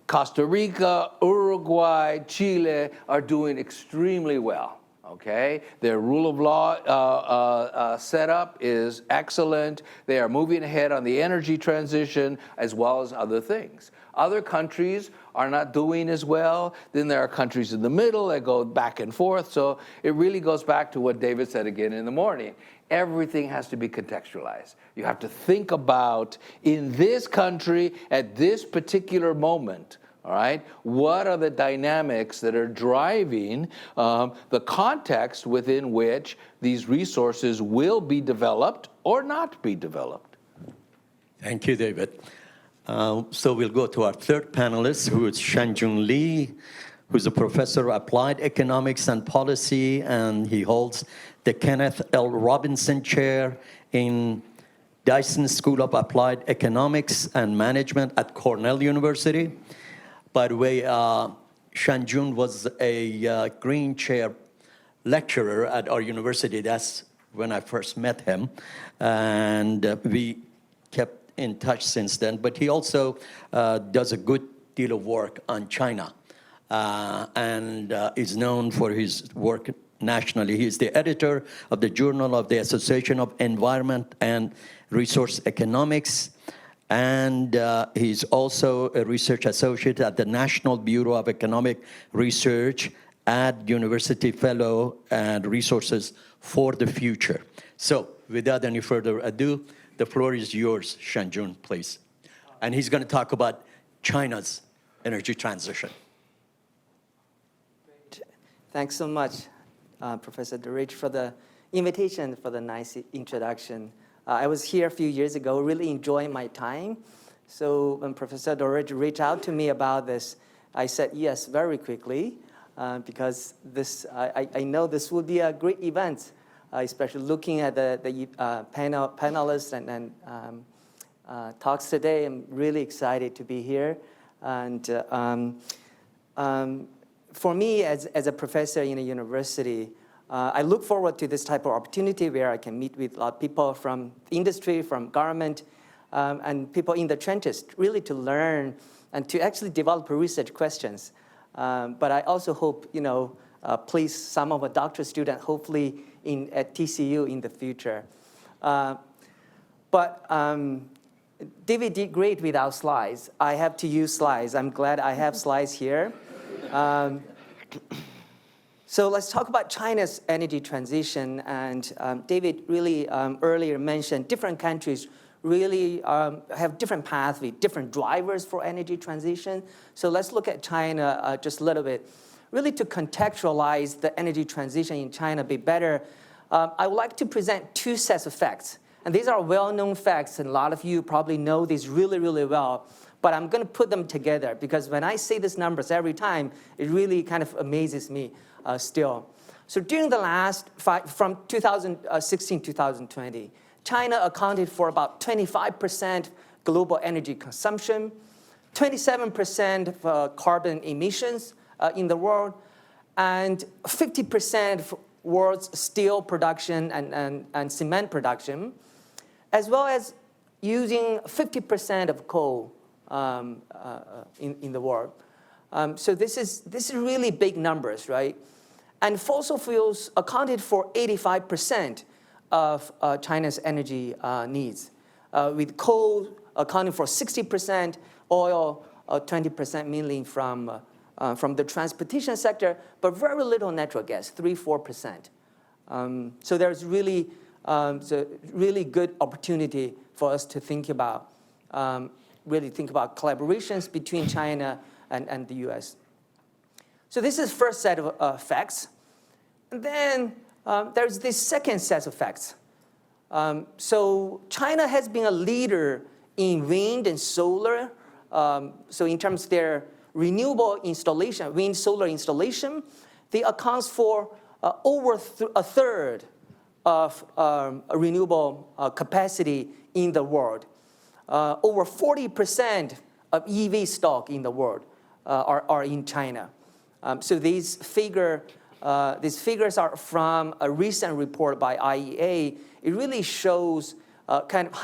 Costa Rica, Uruguay, Chile are doing extremely well, okay? Their rule of law setup is excellent. They are moving ahead on the energy transition as well as other things. Other countries are not doing as well. Then there are countries in the middle that go back and forth. So it really goes back to what David said again in the morning. Everything has to be contextualized. You have to think about, in this country, at this particular moment, all right, what are the dynamics that are driving the context within which these resources will be developed or not be developed? Thank you, David. So we'll go to our third panelist, who is Shanjun Lee, who's a professor of applied economics and policy, and he holds the Kenneth L. Robinson Chair in Dyson School of Applied Economics and Management at Cornell University. By the way, Shanjun was a Green Chair lecturer at our university. That's when I first met him, and we kept in touch since then. But he also does a good deal of work on China, and is known for his work nationally. He is the editor of the Journal of the Association of Environment and Resource Economics, and he's also a research associate at the National Bureau of Economic Research, University Fellow and Resources for the Future. So without any further ado, the floor is yours, Shanjun, please. And he's going to talk about China's energy transition. Thanks so much, Professor Dorraj, for the invitation, for the nice introduction. I was here a few years ago, really enjoying my time. So when Professor Dorraj reached out to me about this, I said yes very quickly, because I know this will be a great event, especially looking at the panelists and talks today. I'm really excited to be here. And for me, as a professor in a university, I look forward to this type of opportunity where I can meet with a lot of people from industry, from government, and people in the trenches, really to learn and to actually develop research questions. But I also hope, place some of a doctoral student, hopefully at TCU in the future. But David did great without slides. I have to use slides. I'm glad I have slides here. So let's talk about China's energy transition. And David really earlier mentioned different countries really have different pathways, different drivers for energy transition. So let's look at China just a little bit. Really to contextualize the energy transition in China a bit better, I would like to present two sets of facts. And these are well-known facts, and a lot of you probably know these really, really well. But I'm going to put them together, because when I say these numbers every time, it really kind of amazes me still. So during the last from 2016 to 2020, China accounted for about 25% global energy consumption, 27% of carbon emissions in the world, and 50% of world's steel production and cement production, as well as using 50% of coal in the world. So this is really big numbers, right? And fossil fuels accounted for 85% of China's energy needs, with coal accounting for 60%, oil 20% mainly from the transportation sector, but very little natural gas, 3-4%. So there's really good opportunity for us to think about. really think about collaborations between China and the US. So this is first set of facts. And then there's this second set of facts. So China has been a leader in wind and solar. So in terms of their renewable installation, wind solar installation, they account for over a third of renewable capacity in the world. Over 40% of EV stock in the world are in China. So these figures are from a recent report by IEA. It really shows kind of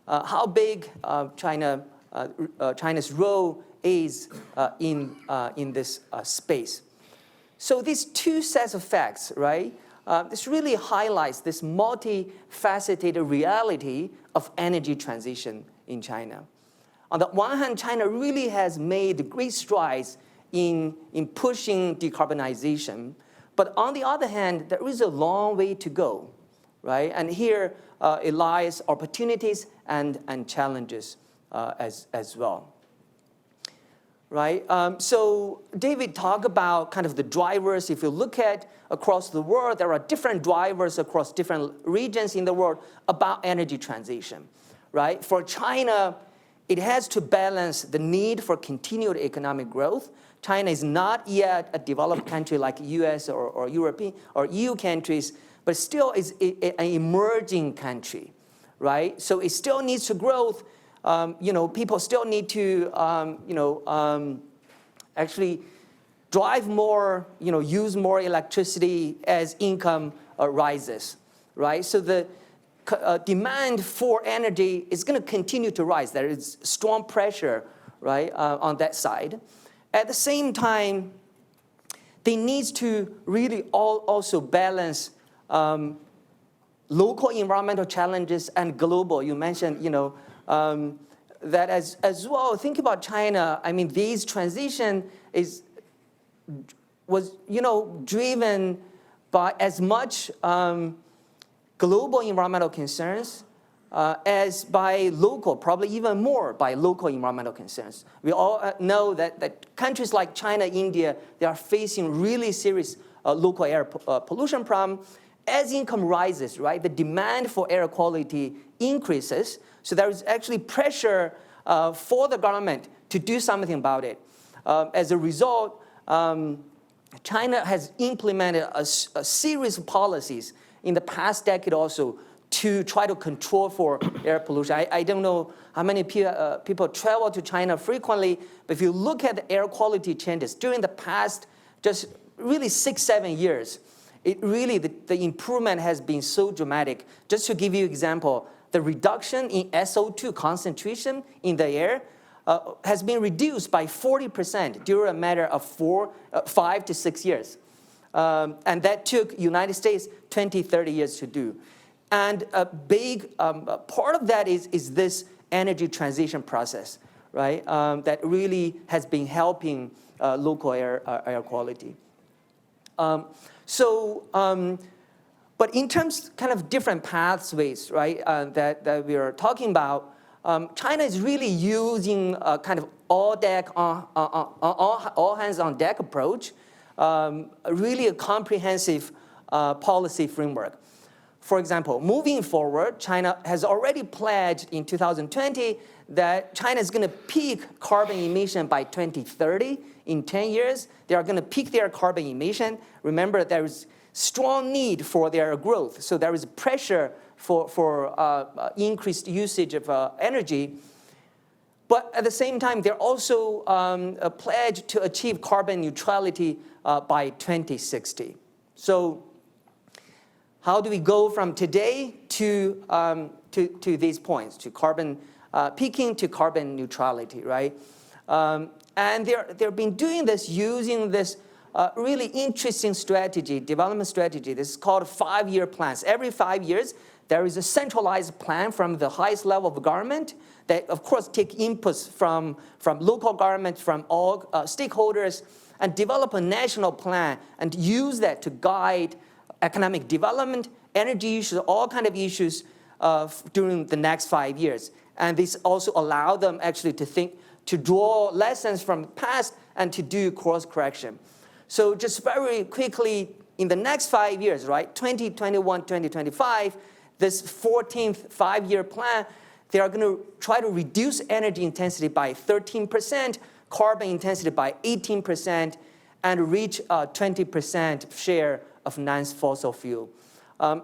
how big China's role is in this space. So these two sets of facts, right? This really highlights this multifaceted reality of energy transition in China. On the one hand, China really has made great strides in pushing decarbonization. But on the other hand, there is a long way to go, right? And here it lies opportunities and challenges as well. Right? So David talked about kind of the drivers. If you look at across the world, there are different drivers across different regions in the world about energy transition. Right? For China, it has to balance the need for continued economic growth. China is not yet a developed country like US or European or EU countries, but still is an emerging country. Right? So it still needs to grow. People still need to, actually drive more, use more electricity as income rises, right? So the demand for energy is going to continue to rise. There is strong pressure, right, on that side. At the same time, they need to really also balance local environmental challenges and global. You mentioned, that as well. Think about China. I mean, this transition was driven by as much global environmental concerns as by local, probably even more by local environmental concerns. We all know that countries like China, India, they are facing really serious local air pollution problem. As income rises, right, the demand for air quality increases. So there is actually pressure for the government to do something about it. As a result, China has implemented a series of policies in the past decade also to try to control for air pollution. I don't know how many people travel to China frequently, but if you look at the air quality changes during the past just really 6-7 years, it really, the improvement has been so dramatic. Just to give you an example, the reduction in SO2 concentration in the air has been reduced by 40% during a matter of 5 to 6 years. And that took United States 20, 30 years to do. And a big part of that is this energy transition process, right? That really has been helping local air quality. But in terms kind of different pathways, right, that we are talking about, China is really using a kind of all hands on deck approach, really a comprehensive policy framework. For example, moving forward, China has already pledged in 2020 that China is going to peak carbon emission by 2030. In 10 years, they are going to peak their carbon emission. Remember, there is strong need for their growth. So there is pressure for increased usage of energy. But at the same time, they're also pledged to achieve carbon neutrality by 2060. So how do we go from today to these points, to carbon peaking to carbon neutrality, right? And they've been doing this using this really interesting strategy, development strategy. This is called 5-year plans. Every 5 years, there is a centralized plan from the highest level of government that, of course, take inputs from local government, from all stakeholders, and develop a national plan and use that to guide economic development, energy issues, all kind of issues during the next 5 years. And this also allowed them actually to think, to draw lessons from the past and to do course correction. So just very quickly, in the next 5 years, right, 2021, 2025, this 14th five-year plan, they are going to try to reduce energy intensity by 13%, carbon intensity by 18%, and reach a 20% share of non-fossil fuel.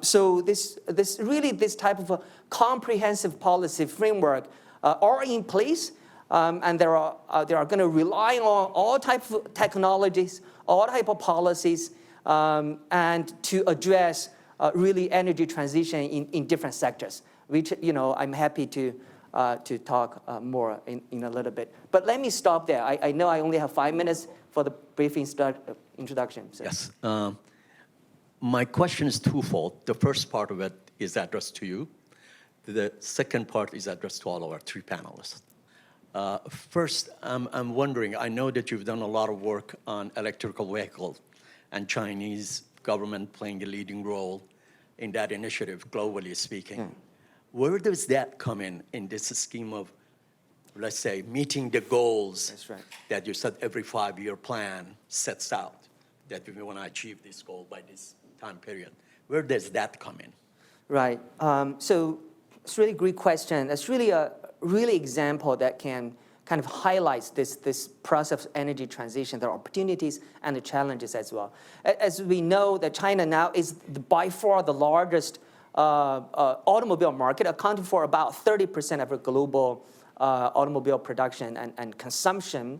So this type of a comprehensive policy framework are in place, and they are going to rely on all types of technologies, all type of policies, and to address really energy transition in different sectors, which I'm happy to talk more in a little bit. But let me stop there. I know I only have 5 minutes for the brief introduction. So. Yes. My question is twofold. The first part of it is addressed to you. The second part is addressed to all of our three panelists. First, I'm wondering, I know that you've done a lot of work on electrical vehicles and Chinese government playing a leading role in that initiative, globally speaking. Where does that come in this scheme of, let's say, meeting the goals That's right. that you said every 5-year plan sets out, that we want to achieve this goal by this time period? Where does that come in? Right. So it's really a great question. It's really a example that can kind of highlights this process of energy transition, the opportunities and the challenges as well. As we know, that China now is by far the largest automobile market, accounting for about 30% of the global automobile production and consumption.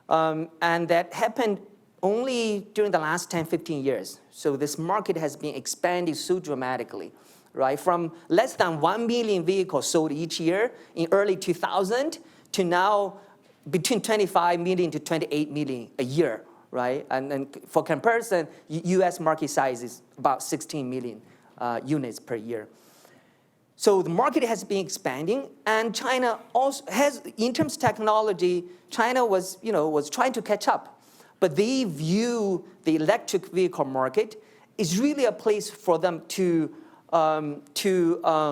And that happened only during the last 10, 15 years. So this market has been expanding so dramatically, right? From less than 1 million vehicles sold each year in early 2000 to now between 25 million to 28 million a year, right? And for comparison, US market size is about 16 million units per year. So the market has been expanding, and China also has, in terms of technology, China was trying to catch up. But they view the electric vehicle market is really a place for them to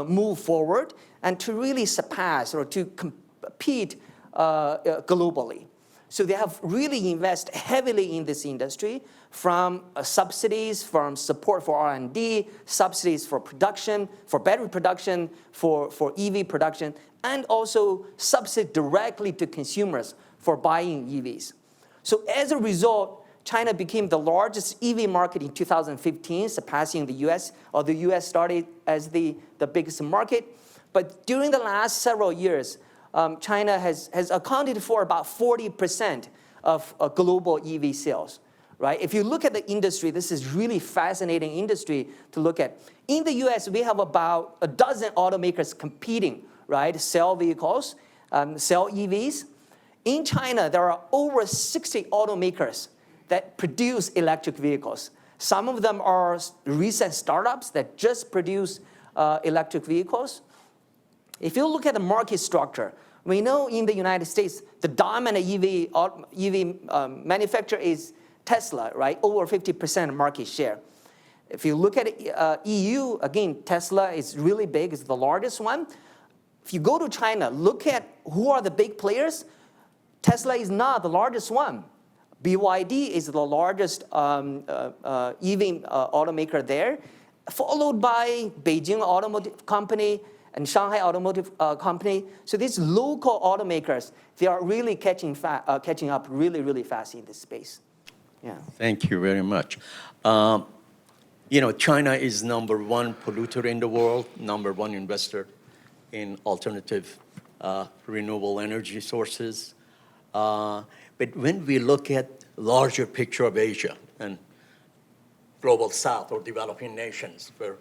move forward and to really surpass or to compete globally. So they have really invested heavily in this industry, from subsidies, from support for R&D, subsidies for production, for battery production, for EV production, and also subsidy directly to consumers for buying EVs. So as a result, China became the largest EV market in 2015, surpassing the US, or the US started as the biggest market. But during the last several years, China has accounted for about 40% of global EV sales, right? If you look at the industry, this is really fascinating industry to look at. In the US, we have about a dozen automakers competing, right? Sell vehicles, sell EVs. In China, there are over 60 automakers that produce electric vehicles. Some of them are recent startups that just produce electric vehicles. If you look at the market structure, we know in the United States, the dominant EV manufacturer is Tesla, right? Over 50% market share. If you look at EU, again, Tesla is really big, it's the largest one. If you go to China, look at who are the big players. Tesla is not the largest one. BYD is the largest EV automaker there, followed by Beijing Automotive Company and Shanghai Automotive Company. So these local automakers, they are really catching up really, really fast in this space. Yeah. Thank you very much. China is #1 polluter in the world, #1 investor in alternative renewable energy sources. But when we look at larger picture of Asia and global south or developing nations, where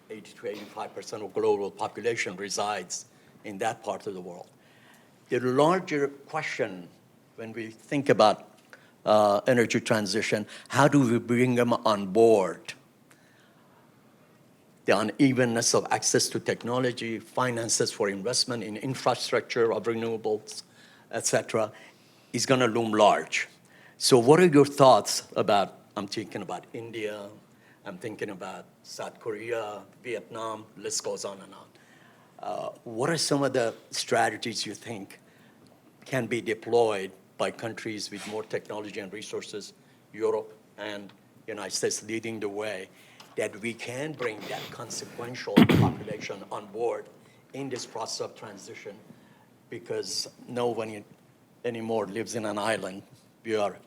80 to 85% of global population resides in that part of the world, the larger question when we think about energy transition, how do we bring them on board? The unevenness of access to technology, finances for investment in infrastructure of renewables, et cetera, is going to loom large. So what are your thoughts about, I'm thinking about India I'm thinking about South Korea, Vietnam, list goes on and on. What are some of the strategies you think can be deployed by countries with more technology and resources, Europe and United States leading the way, that we can bring that consequential population on board in this process of transition? Because no one anymore lives in an island. We are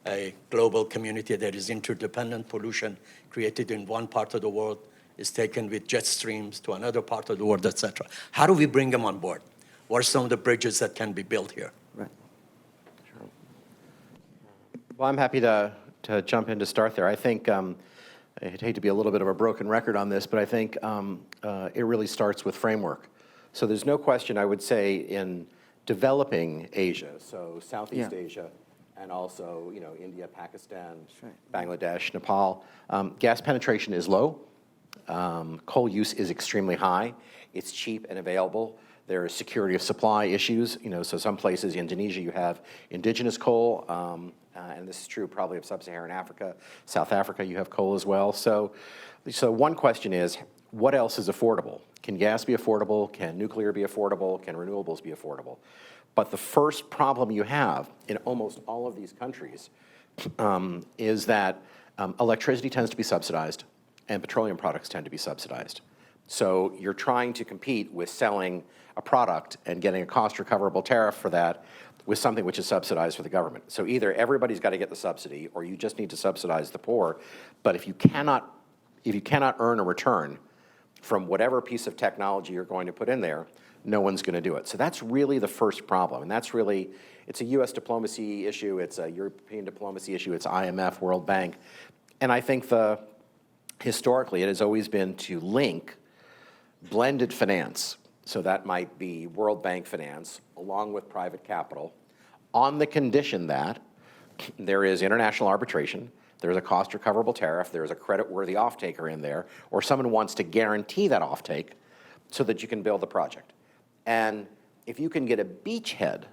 a global community that is interdependent. Pollution created in one part of the world is taken with jet streams to another part of the world, et cetera. How do we bring them on board? What are some of the bridges that can be built here? Right. Well, I'm happy to jump in to start there. I think, I'd hate to be a little bit of a broken record on this, but I think it really starts with framework. So there's no question, I would say, in developing Asia, so Southeast Asia, and also, India, Pakistan, Bangladesh, Nepal, gas penetration is low. Coal use is extremely high. It's cheap and available. There are security of supply issues. So some places, Indonesia, you have indigenous coal, and this is true probably of sub-Saharan Africa. South Africa, you have coal as well. So one question is, what else is affordable? Can gas be affordable? Can nuclear be affordable? Can renewables be affordable? But the first problem you have in almost all of these countries is that electricity tends to be subsidized and petroleum products tend to be subsidized. So you're trying to compete with selling a product and getting a cost recoverable tariff for that with something which is subsidized for the government. So either everybody's got to get the subsidy or you just need to subsidize the poor. But if you cannot earn a return from whatever piece of technology you're going to put in there, no one's going to do it. So that's really the first problem. And that's really, it's a US diplomacy issue, it's a European diplomacy issue, it's IMF, World Bank. And I think historically it has always been to link blended finance, so that might be World Bank finance, along with private capital, on the condition that there is international arbitration, there's a cost recoverable tariff, there's a credit-worthy off-taker in there, or someone wants to guarantee that off-take so that you can build the project. And if you can get a beachhead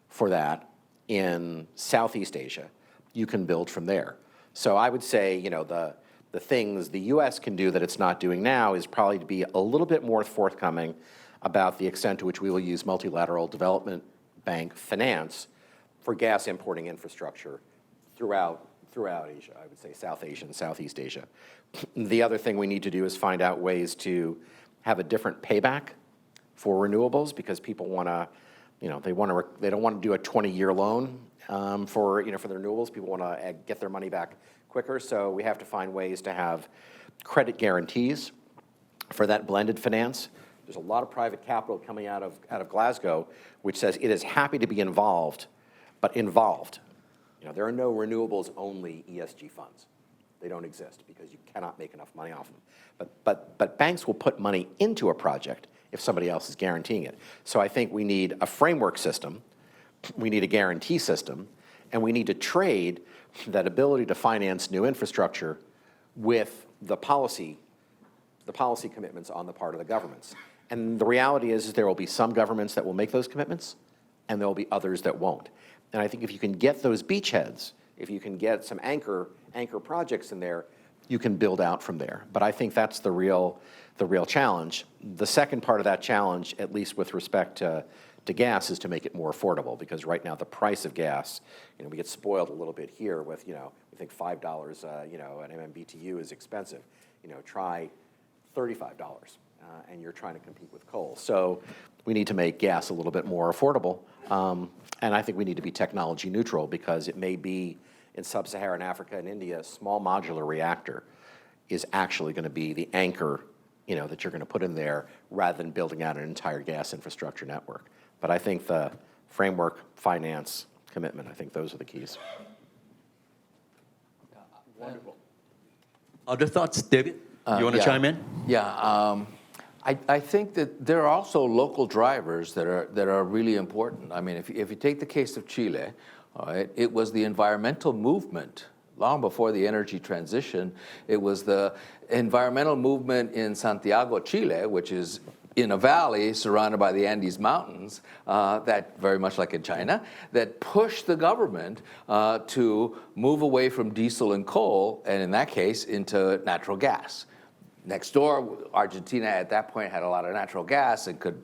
for that in Southeast Asia, you can build from there. So I would say, the things the US can do that it's not doing now is probably to be a little bit more forthcoming about the extent to which we will use multilateral development bank finance for gas importing infrastructure throughout Asia, I would say South Asia and Southeast Asia. The other thing we need to do is find out ways to have a different payback for renewables, because people want to, they don't want to do a 20-year loan for the renewables. People want to get their money back quicker. So we have to find ways to have credit guarantees for that blended finance. There's a lot of private capital coming out of Glasgow, which says it is happy to be involved, but involved. There are no renewables-only ESG funds. They don't exist because you cannot make enough money off them. But banks will put money into a project if somebody else is guaranteeing it. So I think we need a framework system, we need a guarantee system, and we need to trade that ability to finance new infrastructure with the policy commitments on the part of the governments. And the reality is there will be some governments that will make those commitments, and there will be others that won't. And I think if you can get those beachheads, if you can get some anchor projects in there, you can build out from there. But I think that's the real challenge. The second part of that challenge, at least with respect to gas, is to make it more affordable, because right now the price of gas, we get spoiled a little bit here with, we think $5, an MMBTU is expensive. Try $35, and you're trying to compete with coal. So we need to make gas a little bit more affordable, and I think we need to be technology neutral, because it may be in sub-Saharan Africa and India, a small modular reactor is actually going to be the anchor, that you're going to put in there, rather than building out an entire gas infrastructure network. But I think the framework, finance, commitment, I think those are the keys. Wonderful. Other thoughts, David? You want to chime in? Yeah. I think that there are also local drivers that are really important. I mean, if you take the case of Chile, all right, it was the environmental movement long before the energy transition. It was the environmental movement in Santiago, Chile, which is in a valley surrounded by the Andes Mountains, that very much like in China, that pushed the government to move away from diesel and coal, and in that case, into natural gas. Next door, Argentina at that point had a lot of natural gas and could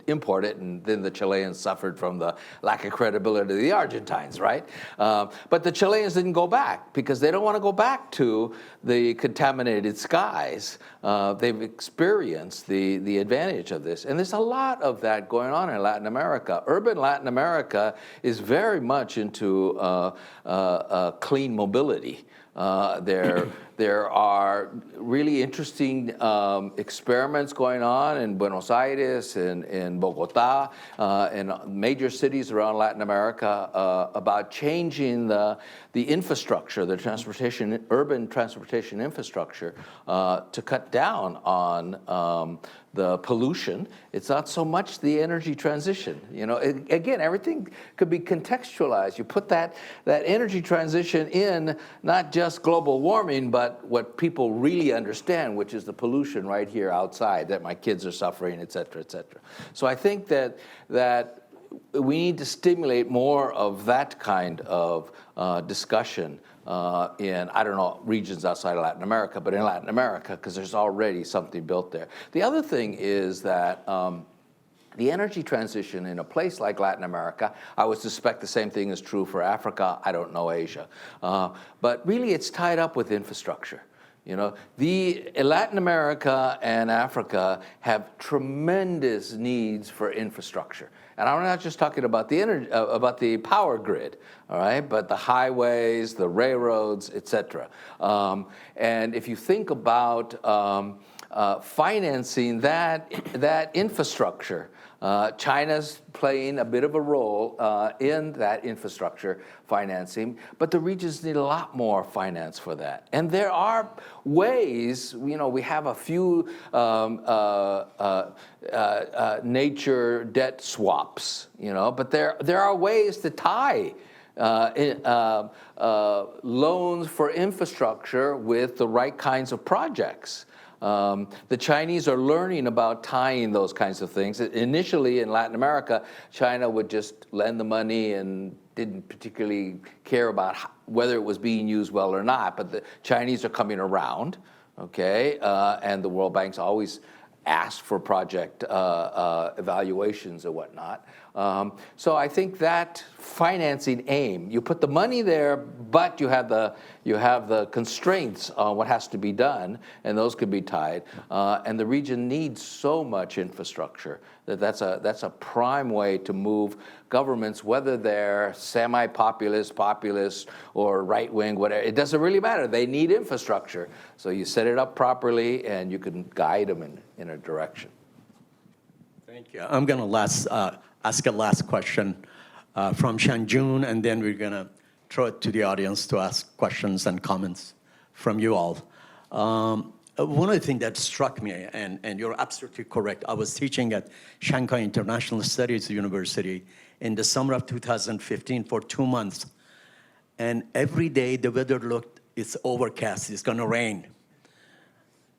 import it, and then the Chileans suffered from the lack of credibility of the Argentines, right? But the Chileans didn't go back because they don't want to go back to the contaminated skies. They've experienced the advantage of this. And there's a lot of that going on in Latin America. Urban Latin America is very much into clean mobility. There are really interesting experiments going on in Buenos Aires, in Bogota, in major cities around Latin America about changing the infrastructure, the transportation, urban transportation infrastructure, to cut down on the pollution. It's not so much the energy transition. You know, again, everything could be contextualized. You put that energy transition in not just global warming, but what people really understand, which is the pollution right here outside that my kids are suffering, et cetera, et cetera. So I think that we need to stimulate more of that kind of discussion in, I don't know, regions outside of Latin America, but in Latin America, because there's already something built there. The other thing is that the energy transition in a place like Latin America, I would suspect the same thing is true for Africa, I don't know Asia, but really it's tied up with infrastructure. You know, Latin America and Africa have tremendous needs for infrastructure. And I'm not just talking about the power grid, all right, but the highways, the railroads, et cetera. And if you think about financing that infrastructure, China's playing a bit of a role in that infrastructure financing, but the regions need a lot more finance for that. And there are ways, you know, we have a few nature debt swaps, you know, but there are ways to tie loans for infrastructure with the right kinds of projects. The Chinese are learning about tying those kinds of things. Initially in Latin America, China would just lend the money and didn't particularly care about whether it was being used well or not, but the Chinese are coming around, okay? And the World Bank's always asked for project evaluations and whatnot. So I think that financing aim, you put the money there, but you have the constraints on what has to be done, and those could be tied. And the region needs so much infrastructure that's a prime way to move governments, whether they're semi-populist, populist, or right-wing, whatever. It doesn't really matter. They need infrastructure. So you set it up properly, and you can guide them in a direction. Thank you. I'm going to ask a last question from Shanjun, and then we're going to throw it to the audience to ask questions and comments from you all. One of the things that struck me, and you're absolutely correct, I was teaching at Shanghai International Studies University in the summer of 2015 for 2 months. And every day the weather looked, it's overcast, it's going to rain.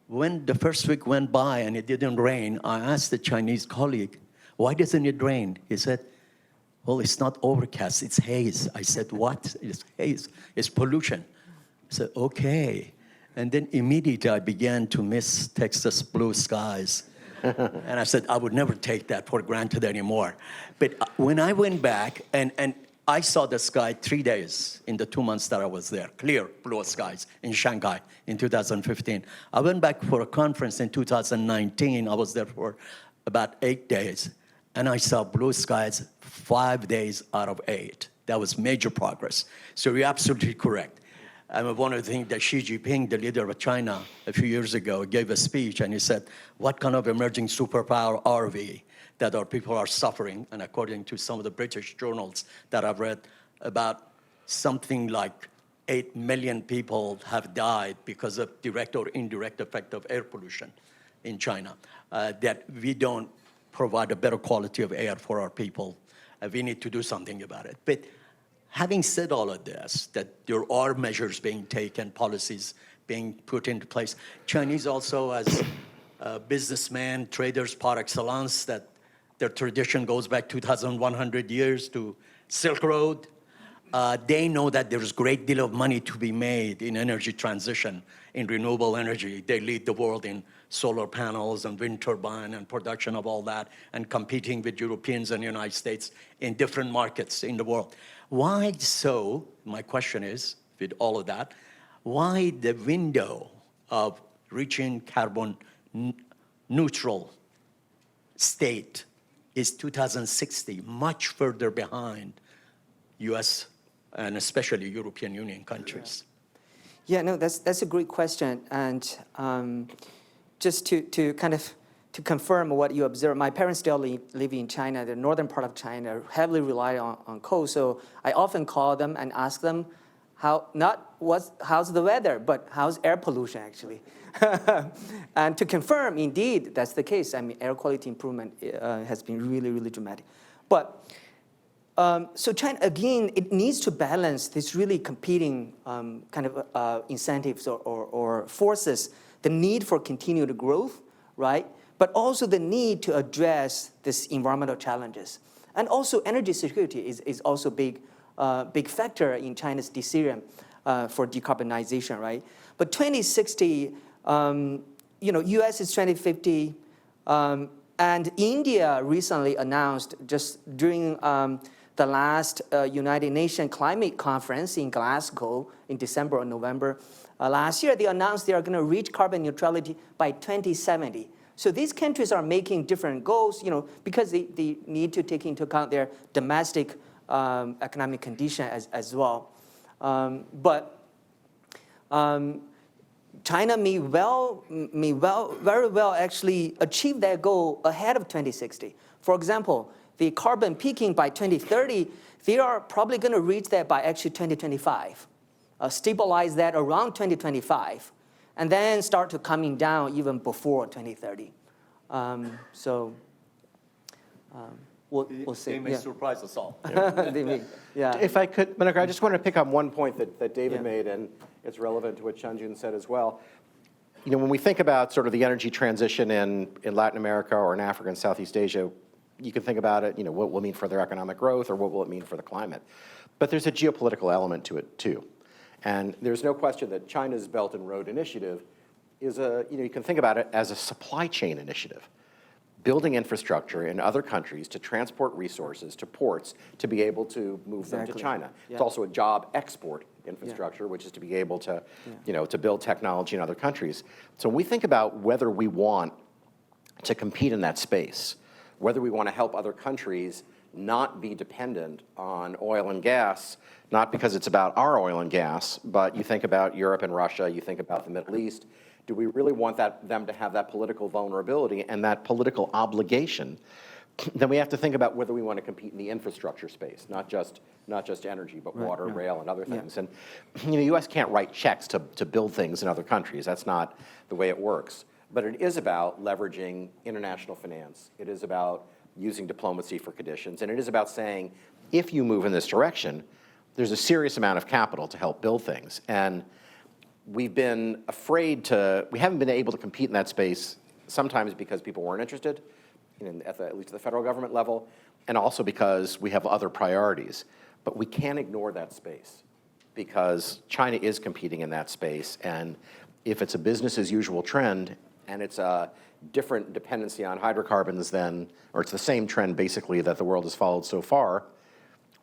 When the first week went by and it didn't rain, I asked the Chinese colleague, why doesn't it rain? He said, well, it's not overcast, it's haze. I said, what? It's haze, it's pollution. I said, okay. And then immediately I began to miss Texas blue skies. And I said, I would never take that for granted anymore. But when I went back, and I saw the sky 3 days in the 2 months that I was there, clear blue skies in Shanghai in 2015. I went back for a conference in 2019. I was there for about 8 days. And I saw blue skies 5 days out of 8. That was major progress. So you're absolutely correct. One of the things that Xi Jinping, the leader of China, a few years ago, gave a speech, and he said, what kind of emerging superpower are we that our people are suffering? And according to some of the British journals that I've read, about something like 8 million people have died because of direct or indirect effect of air pollution in China, that we don't provide a better quality of air for our people. We need to do something about it. But having said all of this, that there are measures being taken, policies being put into place, Chinese also, as businessmen, traders par excellence, that their tradition goes back 2,100 years to Silk Road. They know that there's a great deal of money to be made in energy transition, in renewable energy. They lead the world in solar panels and wind turbine and production of all that, and competing with Europeans and United States in different markets in the world. Why so, my question is, with all of that, why the window of reaching carbon neutral state is 2060, much further behind US and especially European Union countries? Yeah, no, that's a great question. And just to kind of to confirm what you observed, my parents still live in China, the northern part of China, heavily rely on coal. So I often call them and ask them, how's the weather, but how's air pollution actually? And to confirm, indeed, that's the case. I mean, air quality improvement has been really, really dramatic. But so China, again, it needs to balance this really competing kind of incentives or forces, the need for continued growth, right? But also the need to address this environmental challenges. And also energy security is also a big factor in China's decision for decarbonization, right? But 2060, US is 2050, and India recently announced just during the last United Nations Climate Conference in Glasgow in December or November last year, they announced they are going to reach carbon neutrality by 2070. So these countries are making different goals, because they need to take into account their domestic economic condition as well. But China may very well actually achieve that goal ahead of 2060. For example, the carbon peaking by 2030, they are probably going to reach that by actually 2025, stabilize that around 2025, and then start to coming down even before 2030. We'll see. They may surprise us all. They may, yeah. If I could, Manochehr, I just want to pick up one point that David made, and it's relevant to what Shanjun said as well. When we think about sort of the energy transition in Latin America or in Africa and Southeast Asia, you can think about it, what will it mean for their economic growth or what will it mean for the climate? But there's a geopolitical element to it too. And there's no question that China's Belt and Road Initiative is you can think about it as a supply chain initiative. Building infrastructure in other countries to transport resources to ports to be able to move them to China. Yeah. It's also a job export infrastructure, which is to be able to, to build technology in other countries. So when we think about whether we want to compete in that space, whether we want to help other countries not be dependent on oil and gas, not because it's about our oil and gas, but you think about Europe and Russia, you think about the Middle East, do we really want them to have that political vulnerability and that political obligation? Then we have to think about whether we want to compete in the infrastructure space, not just energy, but water, rail, and other things. And the U.S. can't write checks to build things in other countries. That's not the way it works. But it is about leveraging international finance. It is about using diplomacy for conditions. And it is about saying, if you move in this direction, there's a serious amount of capital to help build things. And we've been we haven't been able to compete in that space, sometimes because people weren't interested, at least at the federal government level, and also because we have other priorities. But we can't ignore that space because China is competing in that space. And if it's a business as usual trend, and it's a different dependency on hydrocarbons or it's the same trend basically that the world has followed so far,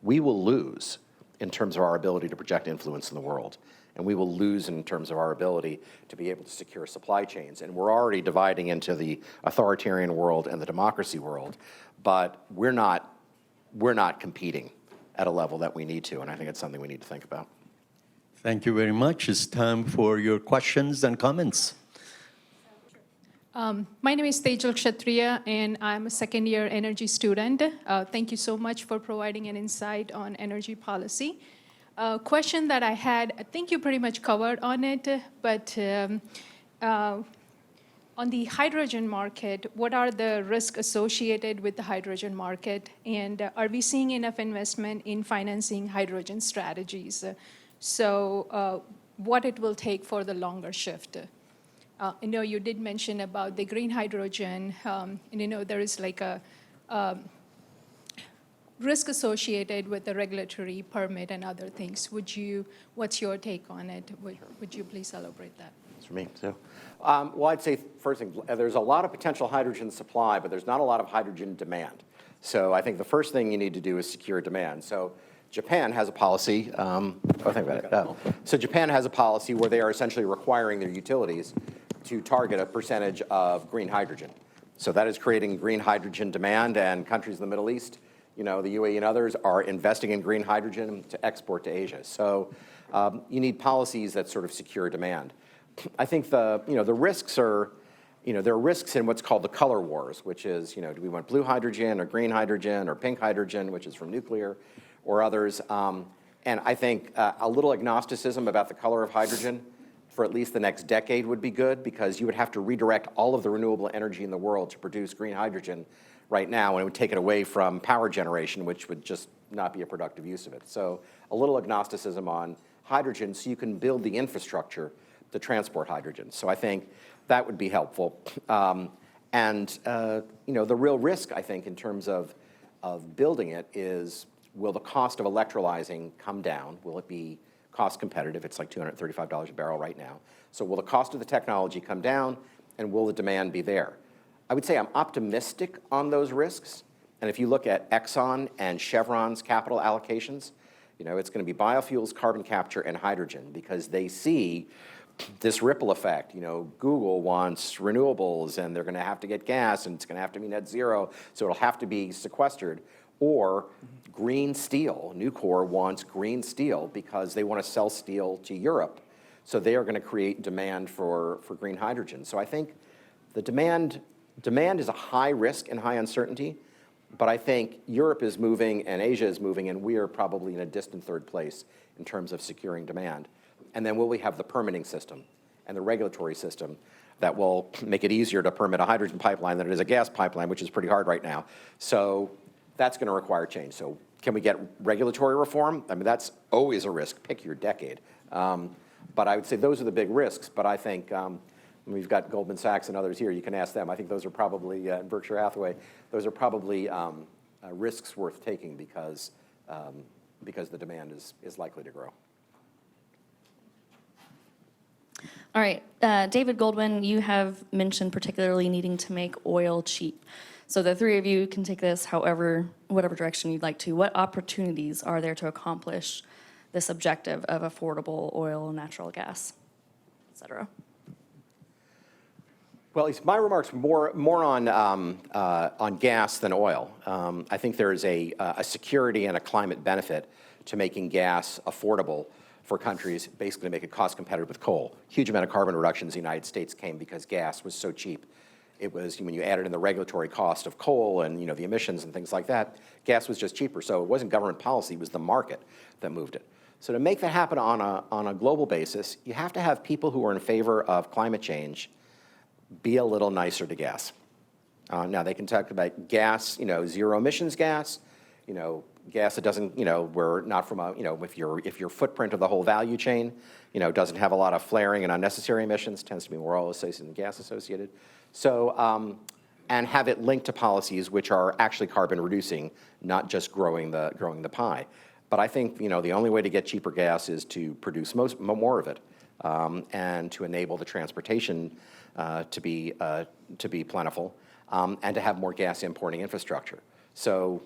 we will lose in terms of our ability to project influence in the world. And we will lose in terms of our ability to be able to secure supply chains. And we're already dividing into the authoritarian world and the democracy world, but we're not competing at a level that we need to, and I think it's something we need to think about. Thank you very much. It's time for your questions and comments. My name is Tejal Kshatriya, and I'm a second-year energy student. Thank you so much for providing an insight on energy policy. Question that I had, I think you pretty much covered on it, but on the hydrogen market, what are the risks associated with the hydrogen market? And are we seeing enough investment in financing hydrogen strategies? So what it will take for the longer shift? I know you did mention about the green hydrogen, and there is like a risk associated with the regulatory permit and other things. What's your take on it? Would you please elaborate that? It's for me, too. Well, I'd say, first thing, there's a lot of potential hydrogen supply, but there's not a lot of hydrogen demand. So I think the first thing you need to do is secure demand. So Japan has a policy, So Japan has a policy where they are essentially requiring their utilities to target a percentage of green hydrogen. So that is creating green hydrogen demand, and countries in the Middle East, the UAE and others, are investing in green hydrogen to export to Asia. So you need policies that sort of secure demand. I think the risks are, there are risks in what's called the color wars, which is, do we want blue hydrogen or green hydrogen or pink hydrogen, which is from nuclear, or others. And I think a little agnosticism about the color of hydrogen for at least the next decade would be good, because you would have to redirect all of the renewable energy in the world to produce green hydrogen right now, and it would take it away from power generation, which would just not be a productive use of it. So a little agnosticism on hydrogen so you can build the infrastructure to transport hydrogen. So I think that would be helpful. The real risk, I think, in terms of building it is, will the cost of electrolyzing come down? Will it be cost competitive? It's like $235 a barrel right now. So will the cost of the technology come down, and will the demand be there? I would say I'm optimistic on those risks. And if you look at Exxon and Chevron's capital allocations, it's going to be biofuels, carbon capture, and hydrogen, because they see this ripple effect. Google wants renewables, and they're going to have to get gas, and it's going to have to be net zero, so it'll have to be sequestered. Or green steel. Nucor wants green steel because they want to sell steel to Europe. So they are going to create demand for green hydrogen. So I think the demand is a high risk and high uncertainty, but I think Europe is moving and Asia is moving, and we are probably in a distant third place in terms of securing demand. And then will we have the permitting system and the regulatory system that will make it easier to permit a hydrogen pipeline than it is a gas pipeline, which is pretty hard right now. So that's going to require change. So can we get regulatory reform? I mean, that's always a risk. Pick your decade. But I would say those are the big risks. But I think we've got Goldman Sachs and others here. You can ask them. I think those are probably, Berkshire Hathaway, those are probably risks worth taking because the demand is likely to grow. All right, David Goldwyn, you have mentioned particularly needing to make oil cheap. So the three of you can take this whatever direction you'd like to. What opportunities are there to accomplish this objective of affordable oil, natural gas, et cetera? Well, my remarks more on gas than oil. I think there is a security and a climate benefit to making gas affordable for countries, basically to make it cost competitive with coal. Huge amount of carbon reductions in the United States came because gas was so cheap. It was, when you added in the regulatory cost of coal and the emissions and things like that, gas was just cheaper. So it wasn't government policy, it was the market that moved it. So to make that happen on a global basis, you have to have people who are in favor of climate change be a little nicer to gas. Now they can talk about gas, zero emissions gas, gas that doesn't, we're not from if your footprint of the whole value chain, doesn't have a lot of flaring and unnecessary emissions, tends to be more oil associated than gas associated. So, and have it linked to policies which are actually carbon reducing, not just growing the pie. But I think, the only way to get cheaper gas is to produce more of it, and to enable the transportation to be plentiful, and to have more gas importing infrastructure. So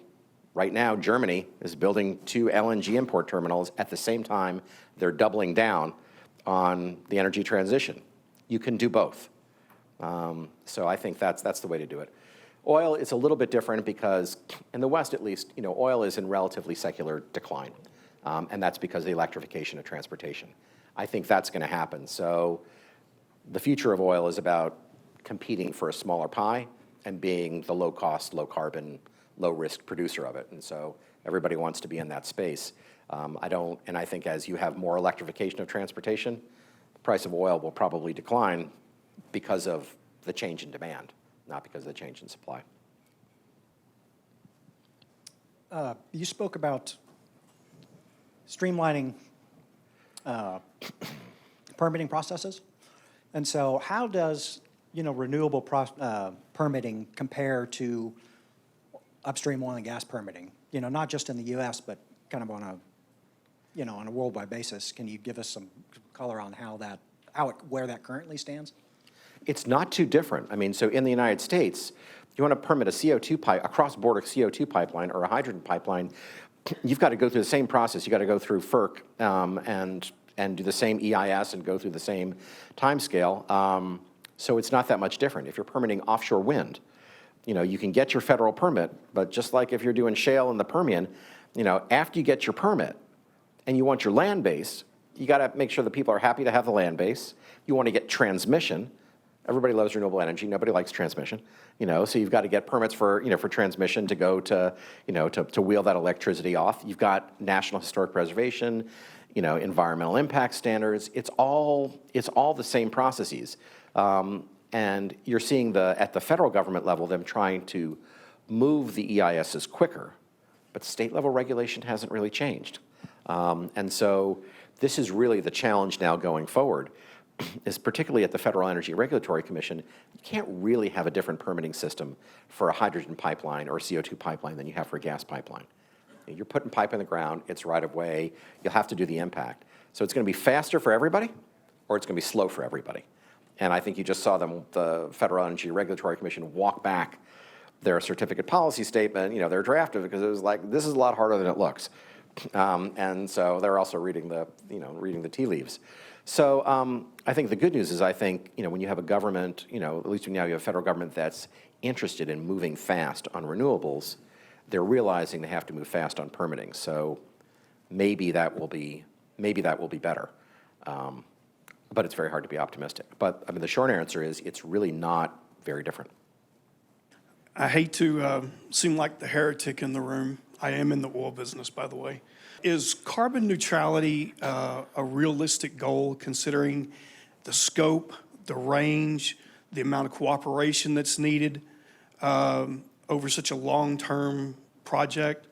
right now, Germany is building 2 LNG import terminals at the same time they're doubling down on the energy transition. You can do both. So I think that's the way to do it. Oil is a little bit different because, in the West at least, oil is in relatively secular decline, and that's because of the electrification of transportation. I think that's going to happen. So the future of oil is about competing for a smaller pie and being the low-cost, low-carbon, low-risk producer of it. And so everybody wants to be in that space. And I think as you have more electrification of transportation, the price of oil will probably decline because of the change in demand, not because of the change in supply. You spoke about streamlining permitting processes. And so how does, renewable permitting compare to upstream oil and gas permitting? Not just in the U.S., but kind of on a worldwide basis. Can you give us some color on where that currently stands? It's not too different. I mean, so in the United States, you want to permit a cross-border CO2 pipeline or a hydrogen pipeline, you've got to go through the same process. You've got to go through FERC and do the same EIS and go through the same timescale. So it's not that much different. If you're permitting offshore wind, you can get your federal permit, but just like if you're doing shale in the Permian, after you get your permit and you want your land base, you got to make sure that people are happy to have the land base. You want to get transmission. Everybody loves renewable energy. Nobody likes transmission, so you've got to get permits for transmission to go to, to wheel that electricity off. You've got National Historic Preservation, environmental impact standards. It's all the same processes. And you're seeing at the federal government level, them trying to move the EISs quicker, but state level regulation hasn't really changed. And so this is really the challenge now going forward, is particularly at the Federal Energy Regulatory Commission, you can't really have a different permitting system for a hydrogen pipeline or a CO2 pipeline than you have for a gas pipeline. You're putting pipe in the ground, it's right of way, you'll have to do the impact. So it's going to be faster for everybody, or it's going to be slow for everybody. And I think you just saw the Federal Energy Regulatory Commission walk back their certificate policy statement, their draft of it, because it was like, this is a lot harder than it looks. And so they're also reading the tea leaves. So I think the good news is, when you have a government, at least now you have a federal government that's interested in moving fast on renewables, they're realizing they have to move fast on permitting. So maybe that will be better. But it's very hard to be optimistic. But the short answer is it's really not very different. I hate to seem like the heretic in the room. I am in the oil business, by the way. Is carbon neutrality a realistic goal, considering the scope, the range, the amount of cooperation that's needed over such a long-term project?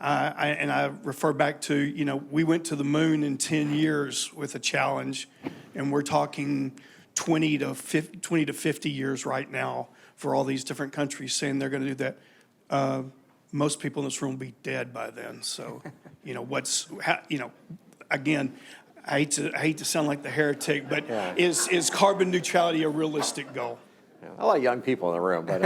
And I refer back to, we went to the moon in 10 years with a challenge, and we're talking 20 to 50 years right now for all these different countries saying they're going to do that. Most people in this room will be dead by then. So, again, I hate to sound like the heretic, but is carbon neutrality a realistic goal? A lot of young people in the room, but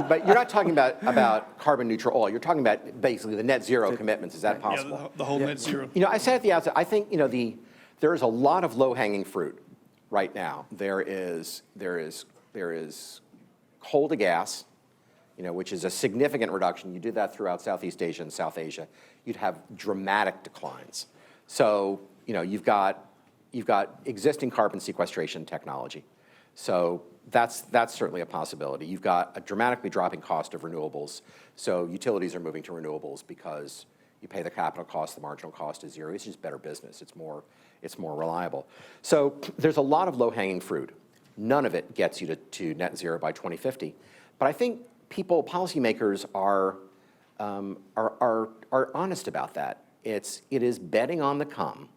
but you're not talking about carbon neutral oil. You're talking about basically the net zero commitments. Is that possible? Yeah, the whole net zero. I said at the outset, I think there is a lot of low hanging fruit right now. There is coal to gas, which is a significant reduction. You do that throughout Southeast Asia and South Asia, you'd have dramatic declines. So you've got existing carbon sequestration technology. So that's certainly a possibility. You've got a dramatically dropping cost of renewables. So utilities are moving to renewables because you pay the capital cost, the marginal cost is zero. It's just better business. It's more reliable. So there's a lot of low-hanging fruit. None of it gets you to net zero by 2050. But I think policymakers are honest about that. It is betting on the come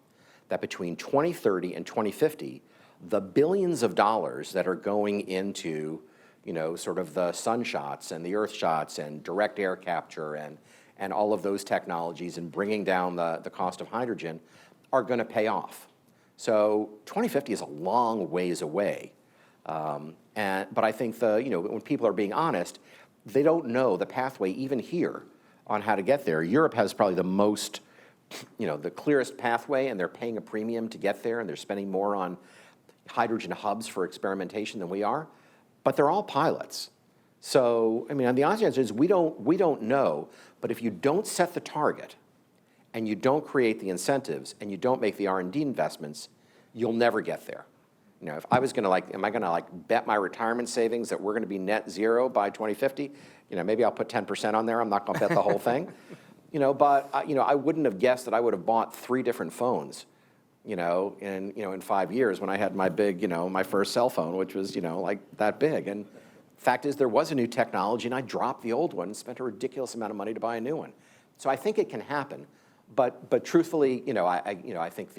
that between 2030 and 2050, the billions of dollars that are going into, sort of the sun shots and the earth shots and direct air capture and all of those technologies and bringing down the cost of hydrogen are going to pay off. So 2050 is a long ways away. But I think when people are being honest, they don't know the pathway even here on how to get there. Europe has probably the most, the clearest pathway, and they're paying a premium to get there, and they're spending more on hydrogen hubs for experimentation than we are, but they're all pilots. So, the honest answer is we don't know, but if you don't set the target and you don't create the incentives and you don't make the R&D investments, you'll never get there. If I was going to am I going to bet my retirement savings that we're going to be net zero by 2050? Maybe I'll put 10% on there. I'm not going to bet the whole thing. But I wouldn't have guessed that I would have bought 3 different phones, in 5 years when I had my big, my first cell phone, which was, that big. And fact is, there was a new technology, and I dropped the old one and spent a ridiculous amount of money to buy a new one. So I think it can happen, but truthfully, I think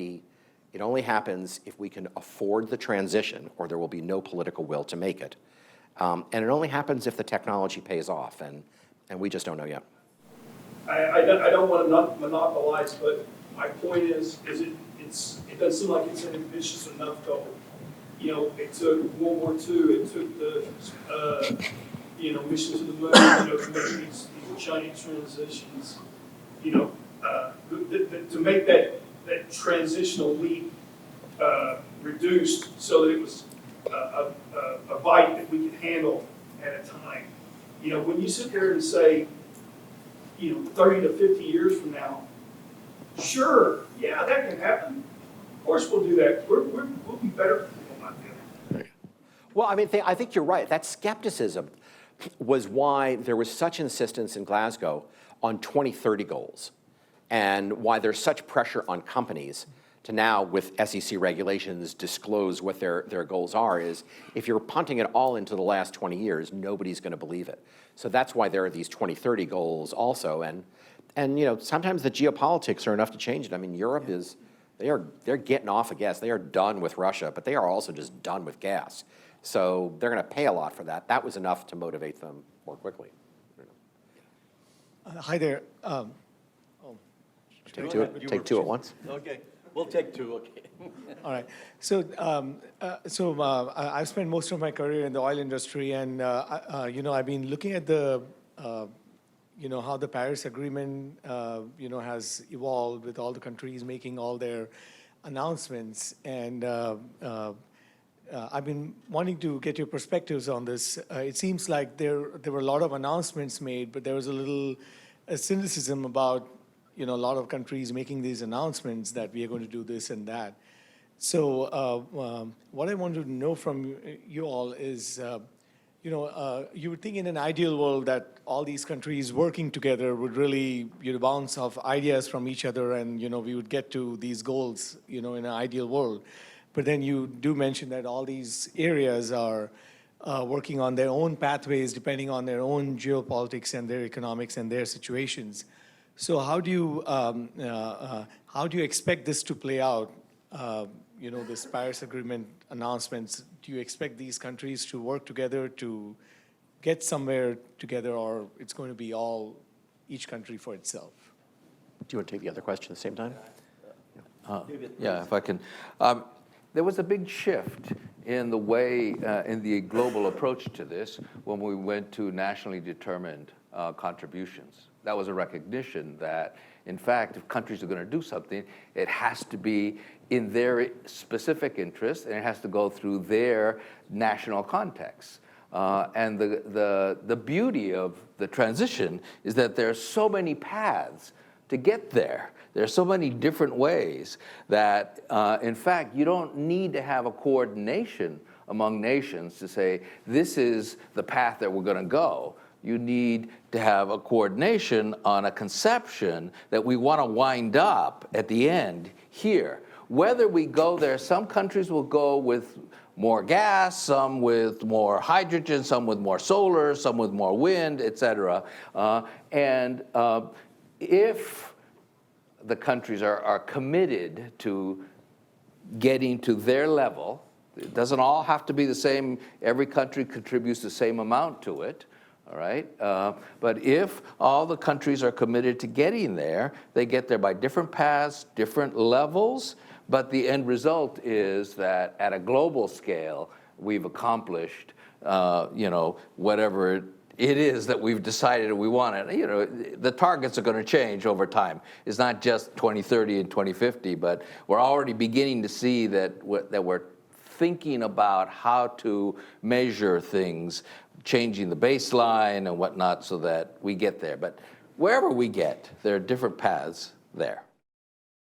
It only happens if we can afford the transition, or there will be no political will to make it. And it only happens if the technology pays off, and we just don't know yet. I don't want to monopolize, but my point is it doesn't seem like it's an ambitious enough goal. You know, it took World War II, it took the, mission to the moon, to make these giant transitions, to make that transitional leap reduced so that it was a bite that we could handle at a time. When you sit there and say, 30 to 50 years from now, sure, yeah, that can happen. Of course we'll do that. We'll be better people not doing it. Well, I think you're right. That skepticism was why there was such insistence in Glasgow on 2030 goals, and why there's such pressure on companies to now, with SEC regulations, disclose what their goals are. Is if you're punting it all into the last 20 years, nobody's going to believe it. So that's why there are these 2030 goals also. And sometimes the geopolitics are enough to change it. I mean, Europe is, they're getting off of gas. They are done with Russia, but they are also just done with gas. So they're going to pay a lot for that. That was enough to motivate them more quickly. Hi there. Take two at once. Okay, we'll take two, okay. All right. So, I've spent most of my career in the oil industry, and I've been looking at the, how the Paris Agreement, has evolved with all the countries making all their announcements, and I've been wanting to get your perspectives on this. It seems like there were a lot of announcements made, but there was a little cynicism about a lot of countries making these announcements that we are going to do this and that. So what I wanted to know from you all is, you would think in an ideal world that all these countries working together would really bounce off ideas from each other, and we would get to these goals in an ideal world. But then you do mention that all these areas are working on their own pathways depending on their own geopolitics and their economics and their situations. So how do you expect this to play out? This Paris Agreement announcements. Do you expect these countries to work together to get somewhere together, or it's going to be each country for itself? Do you want to take the other question at the same time? Yeah, if I can. There was a big shift in the way, in the global approach to this when we went to nationally determined contributions. That was a recognition that, in fact, if countries are going to do something, it has to be in their specific interest, and it has to go through their national context. And the beauty of the transition is that there are so many paths to get there. There are so many different ways that, in fact, you don't need to have a coordination among nations to say, this is the path that we're going to go. You need to have a coordination on a conception that we want to wind up at the end here. Whether we go there, some countries will go with more gas, some with more hydrogen, some with more solar, some with more wind, et cetera. If the countries are committed to getting to their level, it doesn't all have to be the same. Every country contributes the same amount to it. All right, but if all the countries are committed to getting there, they get there by different paths, different levels, but the end result is that at a global scale, we've accomplished, whatever it is that we've decided we want it. The targets are going to change over time. It's not just 2030 and 2050, but we're already beginning to see that we're thinking about how to measure things, changing the baseline and whatnot so that we get there. But wherever we get, there are different paths there.